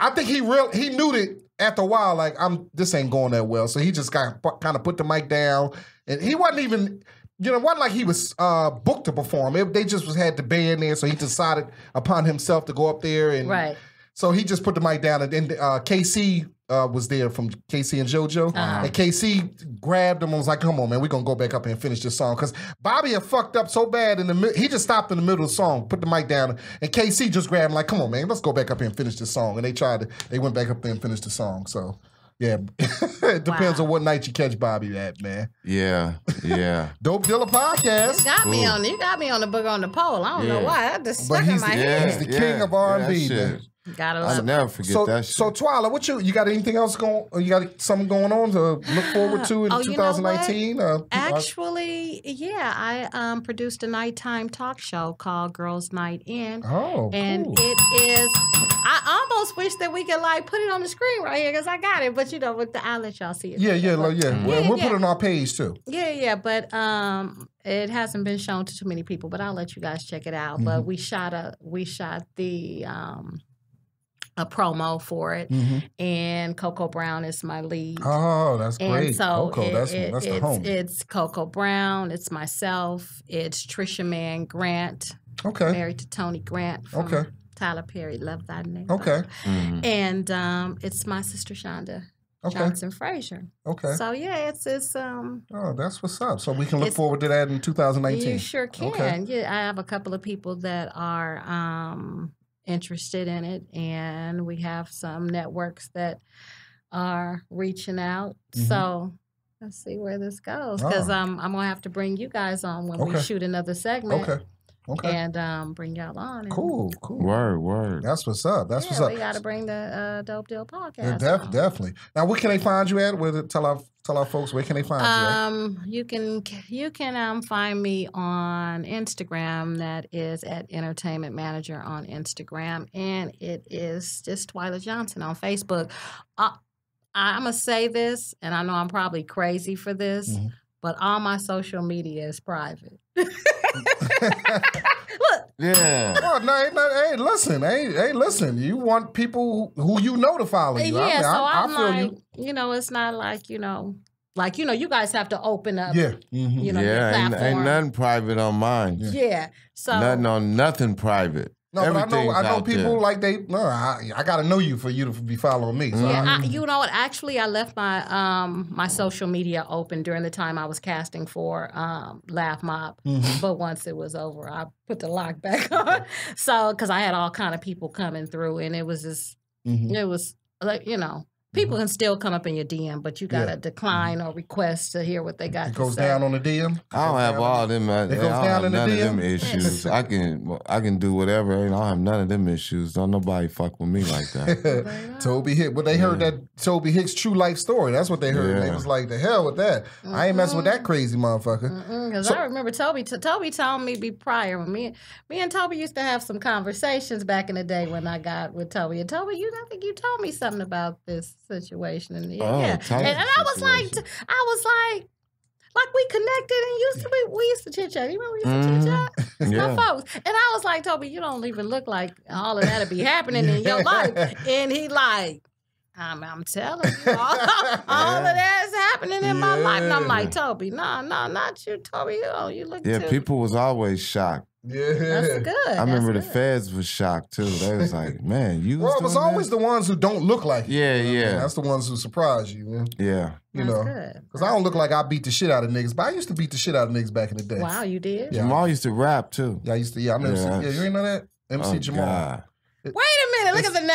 I think he knew that after a while, like this ain't going that well. So he just kind of put the mic down, and he wasn't even. It wasn't like he was booked to perform. They just had the band there, so he decided upon himself to go up there. And Right. so he just put the mic down, and then KC was there from KC and JoJo. And KC grabbed him and was like, come on, man, we're going to go back up here and finish this song. Because Bobby had fucked up so bad he just stopped in the middle of the song, put the mic down, and KC just grabbed him like, come on, man, let's go back up here and finish this song. And they went back up there and finished the song. So, yeah, it depends on what night you catch Bobby at, man. Yeah. Dope Dealer Podcast. You got me on the book on the pole. I don't know why. That just stuck in my head. He's the king of R&B, man. Gotta love I'll it. never forget that shit. So Twyla, what you got anything else going? You got something going on to look forward to in 2019? Actually, yeah, I produced a nighttime talk show called Girls Night In. Oh, and cool. it is. I almost wish that we could like put it on the screen right here because I got it, but I'll let y'all see it. Yeah. We'll put it on our page too. Yeah, but it hasn't been shown to too many people, but I'll let you guys check it out. Mm-hmm. But we shot a promo for it, and Coco Brown is my lead. Oh, that's great. And so Coco, that's the home. It's Coco Brown, it's myself, it's Trisha Mann Grant, married to Tony Grant from Tyler Perry, Love Thy Neighbor. Okay. And it's my sister Shonda Johnson Frazier. Okay. So yeah, it's Oh, that's what's up. So we can look forward to that in 2019. You sure can. Okay. Yeah, I have a couple of people that are interested in it, and we have some networks that are reaching out. So let's see where this goes, because I'm gonna have to bring you guys on when we shoot another segment. Okay. And bring y'all on. And Cool. Word. That's what's up. What's up. We got to bring the Dope Deal podcast. Yeah, definitely. Now, where can they find you at? Tell our folks where can they find you at? You can find me on Instagram. That is at Entertainment Manager on Instagram, and it is just Twyla Johnson on Facebook. I'm gonna say this, and I know I'm probably crazy for this, but all my social media is private. Look. Yeah. Oh, no, listen. You want people who you know to follow you. Yeah, I feel like, you. It's not like, you guys have to open up, Yeah. your ain't platform. nothing private on mine. Yeah. So Nothing on nothing private. No, but I know out people there. like I got to know you for you to be following me. So yeah, you know what? Actually, I left my my social media open during the time I was casting for Laugh Mob, but once it was over, I put the lock back on. So, because I had all kind of people coming through, and it was just, it was like, people can still come up in your DM, but you gotta decline or request to hear what they got. It goes down on the DM. I don't have all them. I don't have none of them issues. I can do whatever. I don't have none of them issues. Don't nobody fuck with me like that. Toby Hicks. Well, they heard that Toby Hicks true life story. That's what they heard. Yeah. They was like, the hell with that. I ain't messing with that crazy motherfucker. Because I remember Toby told me prior when me and Toby used to have some conversations back in the day when I got with Toby. And Toby, I think you told me something about this situation. And and I was like we connected and we used to chit chat. You remember we used to chit chat? It's my folks. And I was like, Toby, you don't even look like all of that'll be happening in your life. And he like, I'm telling you, all of that is happening in my life. And I'm like, Toby, no, not you, Toby. You look too. People was always shocked. Yeah. That's good. I remember the feds was shocked too. They was like, man, you was Well, it was always the ones who don't look like you. Yeah. That's the ones who surprise you, man. Yeah. Because I don't look like I beat the shit out of niggas, but I used to beat the shit out of niggas back in the day. Wow, you did? Yeah. Jamal used to rap too. Yeah, I used to. Yeah, I'm MC. Yeah, you ain't know that? MC Jamal. God. Wait a minute. Look at the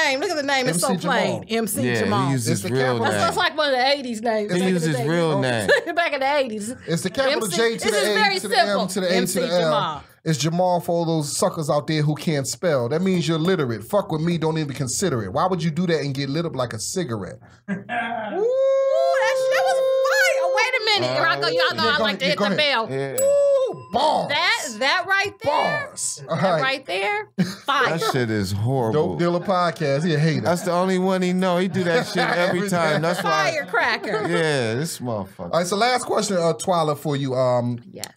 name. It's so MC plain. Jamal. MC Jamal. He used his It's the real capital. name. That's like one of the 80s names. He used his real name. Back in the 80s. It's the capital MC J to the A very to the simple. M to the A MC to the L. Jamal. It's Jamal for all those suckers out there who can't spell. That means you're literate. Fuck with me, don't even consider it. Why would you do that and get lit up like a cigarette? Ooh, that was fire. Oh, wait a minute. Rocco, y'all know I like to hit the bell. Yeah. Ooh, bars. That right there. Bars. That right there. Fire. That shit is horrible. Dope Dealer Podcast. He a hater. That's the only one he know. He do that shit every time. That's why. Firecracker. Yeah, this motherfucker. All right, so last question, Twyla, for you. Yes.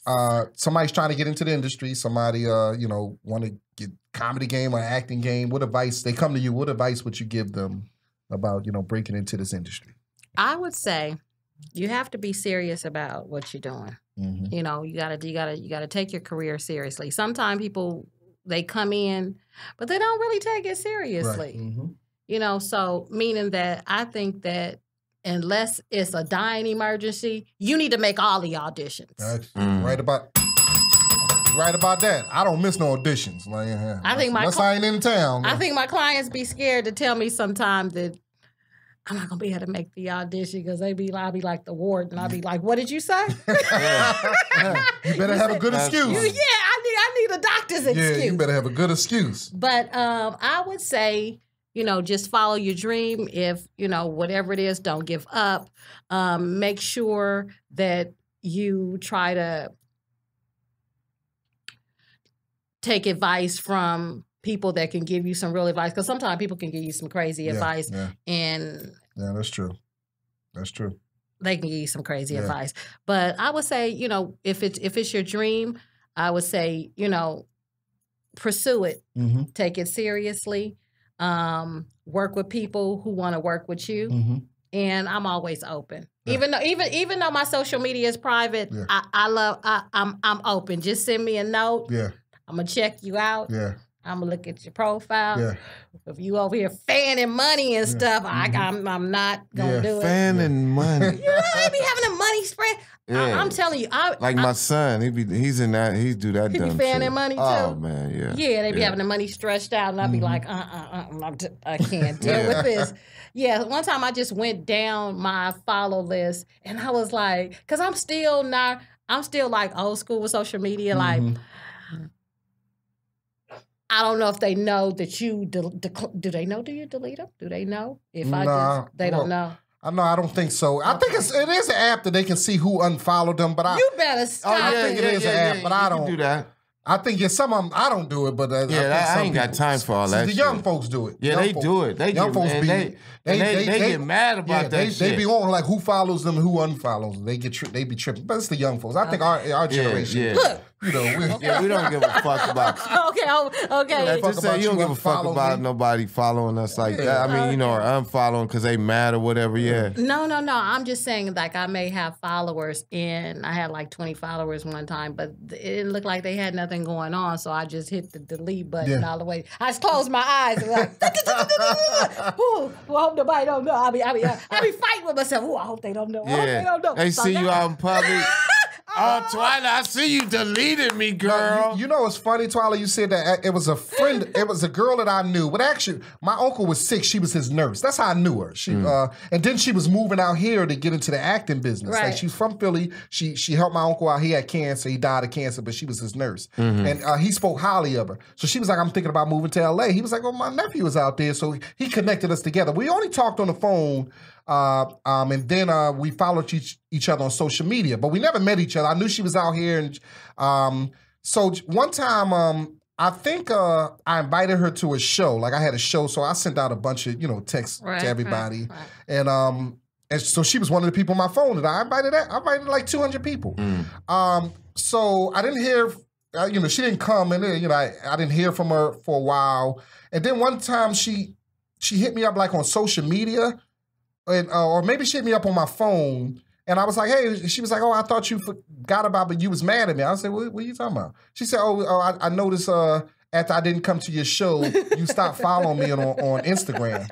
Somebody's trying to get into the industry. Somebody, want to get comedy game or acting game. What advice, they come to you, what advice would you give them about, breaking into this industry? I would say you have to be serious about what you're doing. Mm-hmm. You gotta take your career seriously. Sometimes people, they come in, but they don't really take it seriously. Right. Mm-hmm. So meaning that I think that unless it's a dying emergency, you need to make all the auditions. Right about that. I don't miss no auditions. Like, unless I ain't in town. I think my clients be scared to tell me sometimes that I'm not gonna be able to make the audition because I'll be like the warden. I'll be like, "What did you say?" You better have a good excuse. I need a doctor's excuse. Yeah, you better have a good excuse. But I would say, just follow your dream. If whatever it is, don't give up. Make sure that you try to take advice from people that can give you some real advice, because sometimes people can give you some crazy advice, and that's true. That's true. They can give you some crazy advice. But I would say, if it's your dream, I would say, pursue it, take it seriously, work with people who want to work with you, and I'm always open. Even though my social media is private, I'm open. Just send me a note. Yeah. I'm gonna check you out. Yeah. I'm gonna look at your profile. Yeah. If you over here fanning money and stuff, I'm not gonna do it. Fanning money. They be having a money spread. Yeah. I'm telling you, my son, he's in that. He do that. He dumb be fanning shit. money too. Oh man, yeah. Yeah, they be having the money stretched out, and I'd be like, I can't deal with this. Yeah, one time I just went down my follow list, and I was like, because I'm still like old school with social media, like. I don't know if they know that you do they know? Do you delete them? Do they know? They don't know. I don't think so. I think it is an app that they can see who unfollowed them. But you better stop. I think it is an app, but I don't do that. I think some of them, I don't do it, but I ain't got time for all that. The young folks do it. Yeah, they do it. They get mad about that shit. They be on like who follows them, who unfollows them. They be tripping. But it's the young folks. I think our generation. Yeah. Look. We don't give a fuck about. Okay. Just say you don't give a fuck about nobody following us like that. I mean, or unfollowing because they mad or whatever. Yeah. No. I'm just saying, like, I may have followers, and I had like 20 followers one time, but it didn't look like they had nothing going on, so I just hit the delete button all the way. I just closed my eyes and like, ooh, well, I hope nobody don't know. I be fighting with myself. Ooh, I hope they don't know. I hope they don't know. They see you out in public. Oh, Twyla, I see you deleted me, girl. You know what's funny, Twyla? You said that it was a friend, it was a girl that I knew. But actually, my uncle was sick. She was his nurse. That's how I knew her. She and then she was moving out here to get into the acting business. Right. Like, she's from Philly. She helped my uncle out. He had cancer. He died of cancer, but she was his nurse. And he spoke highly of her. So she was like, I'm thinking about moving to LA. He was like, oh, my nephew was out there. So he connected us together. We only talked on the phone. And then we followed each other on social media, but we never met each other. I knew she was out here, and so one time, I think I invited her to a show. Like, I had a show, so I sent out a bunch of texts to everybody, and so she was one of the people on my phone that I invited. I invited like 200 people. So I didn't hear. She didn't come, and I didn't hear from her for a while. And then one time she hit me up like on social media. And, or maybe she hit me up on my phone, and I was like, hey, she was like, oh, I thought you forgot about, but you was mad at me. I said, what are you talking about? She said, I noticed after I didn't come to your show, you stopped following me on Instagram.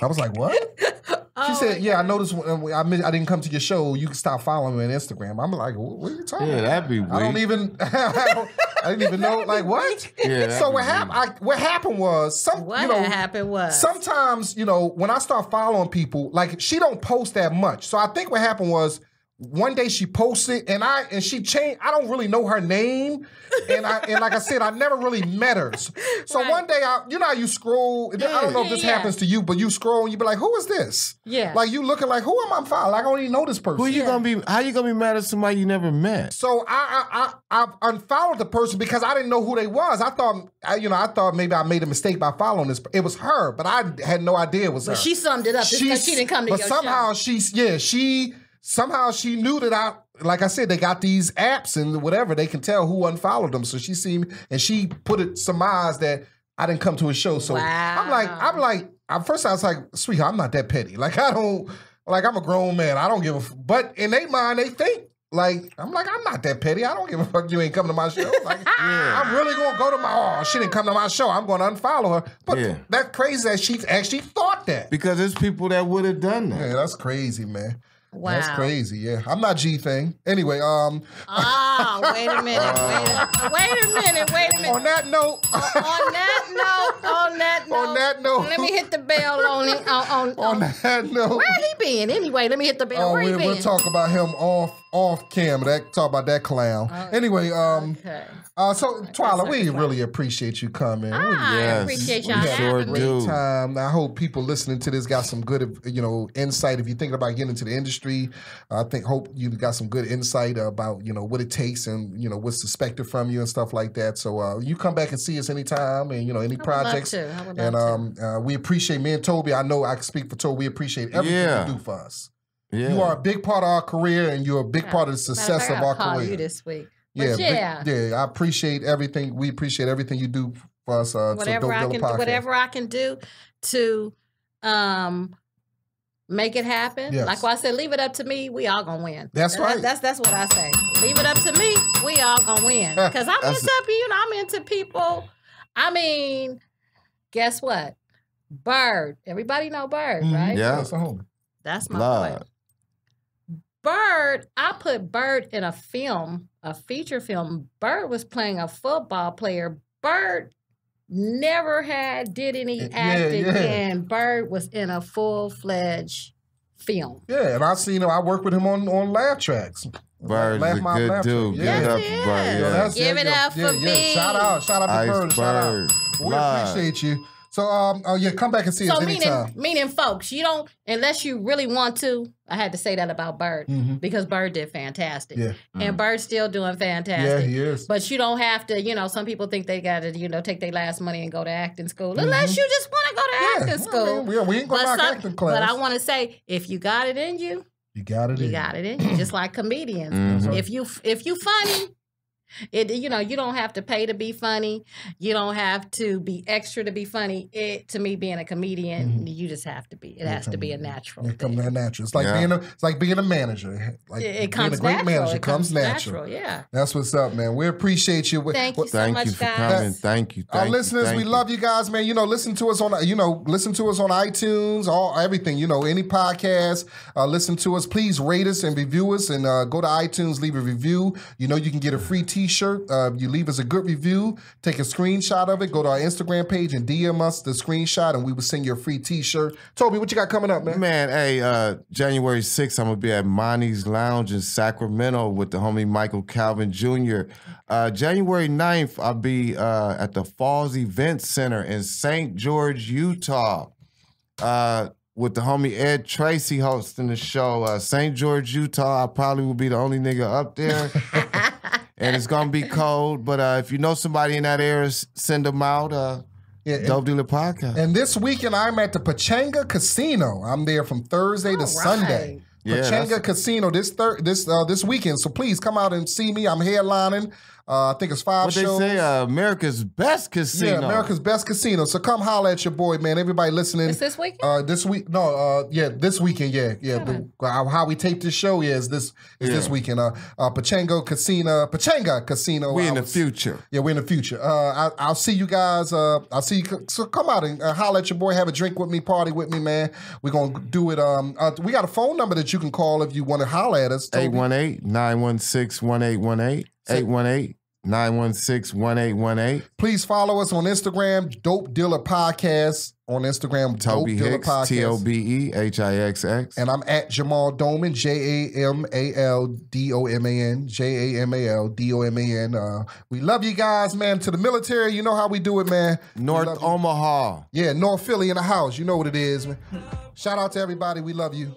I was like, what? She said, yeah, I noticed when I didn't come to your show, you can stop following me on Instagram. I'm like, what are you talking about? Yeah, that'd be weird. I didn't even know, like, what? Yeah, so what happened was, sometimes, when I start following people, like, she don't post that much. So I think what happened was, one day she posted and she changed. I don't really know her name, and like I said, I never really met her. So one day, you know how you scroll. I don't know if this happens to you, but you scroll and you be like, "Who is this?" Yeah, like you looking like, "Who am I following?" Like I don't even know this person. Who you gonna be? How you gonna be mad at somebody you never met? So I unfollowed the person because I didn't know who they was. I thought maybe I made a mistake by following this. It was her, but I had no idea it was her. She summed it up because she didn't come to your show. Somehow she knew that like I said, they got these apps and whatever. They can tell who unfollowed them. So she seen me and she put it surmised that I didn't come to a show. So I'm like, at first I was like, sweetheart, I'm not that petty. Like I'm a grown man. I don't give a but in their mind, they think like, I'm not that petty. I don't give a fuck you ain't coming to my show. Like, I'm really going to go to she didn't come to my show. I'm going to unfollow her. But that's crazy that she actually thought that. Because there's people that would have done that. Yeah, that's crazy, man. Wow. That's crazy, yeah. I'm not G-Thing. Anyway, wait a minute. On that note. On that note. Let me hit the bell on that note. Where he been? Anyway, let me hit the bell. Where he been? We'll talk about him off cam. Talk about that clown. Anyway, so Twyla, we really appreciate you coming. I appreciate y'all having me. I hope people listening to this got some good, insight. If you're thinking about getting into the industry, hope you got some good insight about, what it takes and, what's expected from you and stuff like that. So you come back and see us anytime and, any projects. I would love to. We appreciate me and Toby. I know I can speak for Toby. We appreciate everything you do for us. Yeah. You are a big part of our career and you're a big part of the success of our career. You this week. I appreciate everything. We appreciate everything you do for us. Whatever I can do to make it happen. Yes. Like I said, leave it up to me. We all gonna win. That's right. That's what I say. Leave it up to me. We all gonna win. Because I'm into people. I mean, guess what? Bird. Everybody know Bird, right? Yeah. That's my boy. Bird, I put Bird in a feature film. Bird was playing a football player. Bird never did any acting, and Bird was in a full-fledged film. Yeah, and I seen him. I worked with him on Laugh Tracks. Bird's a good dude. Give it up for Bird. Give it up for me. Shout out to Bird. Shout out. We appreciate you. So, come back and see us anytime. Meaning, folks, you don't, unless you really want to, I had to say that about Bird, because Bird did fantastic. Yeah. And Bird's still doing fantastic. Yeah, he is. But you don't have to, some people think they got to, take their last money and go to acting school, unless you just want to go to acting school. We ain't going to acting class. But I want to say, if you got it in you, you got it in you. Just like comedians. If you funny, you don't have to pay to be funny. You don't have to be extra to be funny. To me, being a comedian, you just have to be. It has to be a natural. It comes natural. It's like being a manager. Like it comes being a great natural. manager comes natural. Yeah. That's what's up, man. We appreciate you. Thank you so much, for guys. coming. Thank you. Our listeners, we love you guys, man. Listen to us on iTunes, everything. Any podcast. Listen to us. Please rate us and review us, and go to iTunes, leave a review. You can get a free T-shirt. You leave us a good review, take a screenshot of it, go to our Instagram page and DM us the screenshot, and we will send you a free T-shirt. Toby, what you got coming up, man? Man, hey, January 6th, I'm going to be at Monty's Lounge in Sacramento with the homie Michael Calvin Jr. January 9th, I'll be at the Falls Event Center in St. George, Utah. With the homie Ed Tracy hosting the show. St. George, Utah, I probably will be the only nigga up there. And it's going to be cold. But if you know somebody in that area, send them out. Dope Dealer Podcast. And this weekend, I'm at the Pechanga Casino. I'm there from Thursday to Sunday. Pechanga Casino this weekend. So please come out and see me. I'm headlining. I think it's 5 shows. What they say, America's Best Casino. Yeah, America's Best Casino. So come holler at your boy, man. Everybody listening. Is this weekend? This weekend, yeah. How we tape this show is this weekend. Pechanga Casino. We in the future. Yeah, we're in the future. I'll see you guys. I'll see you. So come out and holler at your boy. Have a drink with me, party with me, man. We're going to do it. We got a phone number that you can call if you want to holler at us. 818-916-1818. 916-1818. Please follow us on Instagram, Dope Dealer Podcast. On Instagram, Toby Dope Hicks, Dealer Podcast. TOBEHIXX. And I'm at Jamal Doman, JamalDoman, JamalDoman. We love you guys, man. To the military, you know how we do it, man. North Omaha. Yeah, North Philly in the house. You know what it is, man. Shout out to everybody. We love you.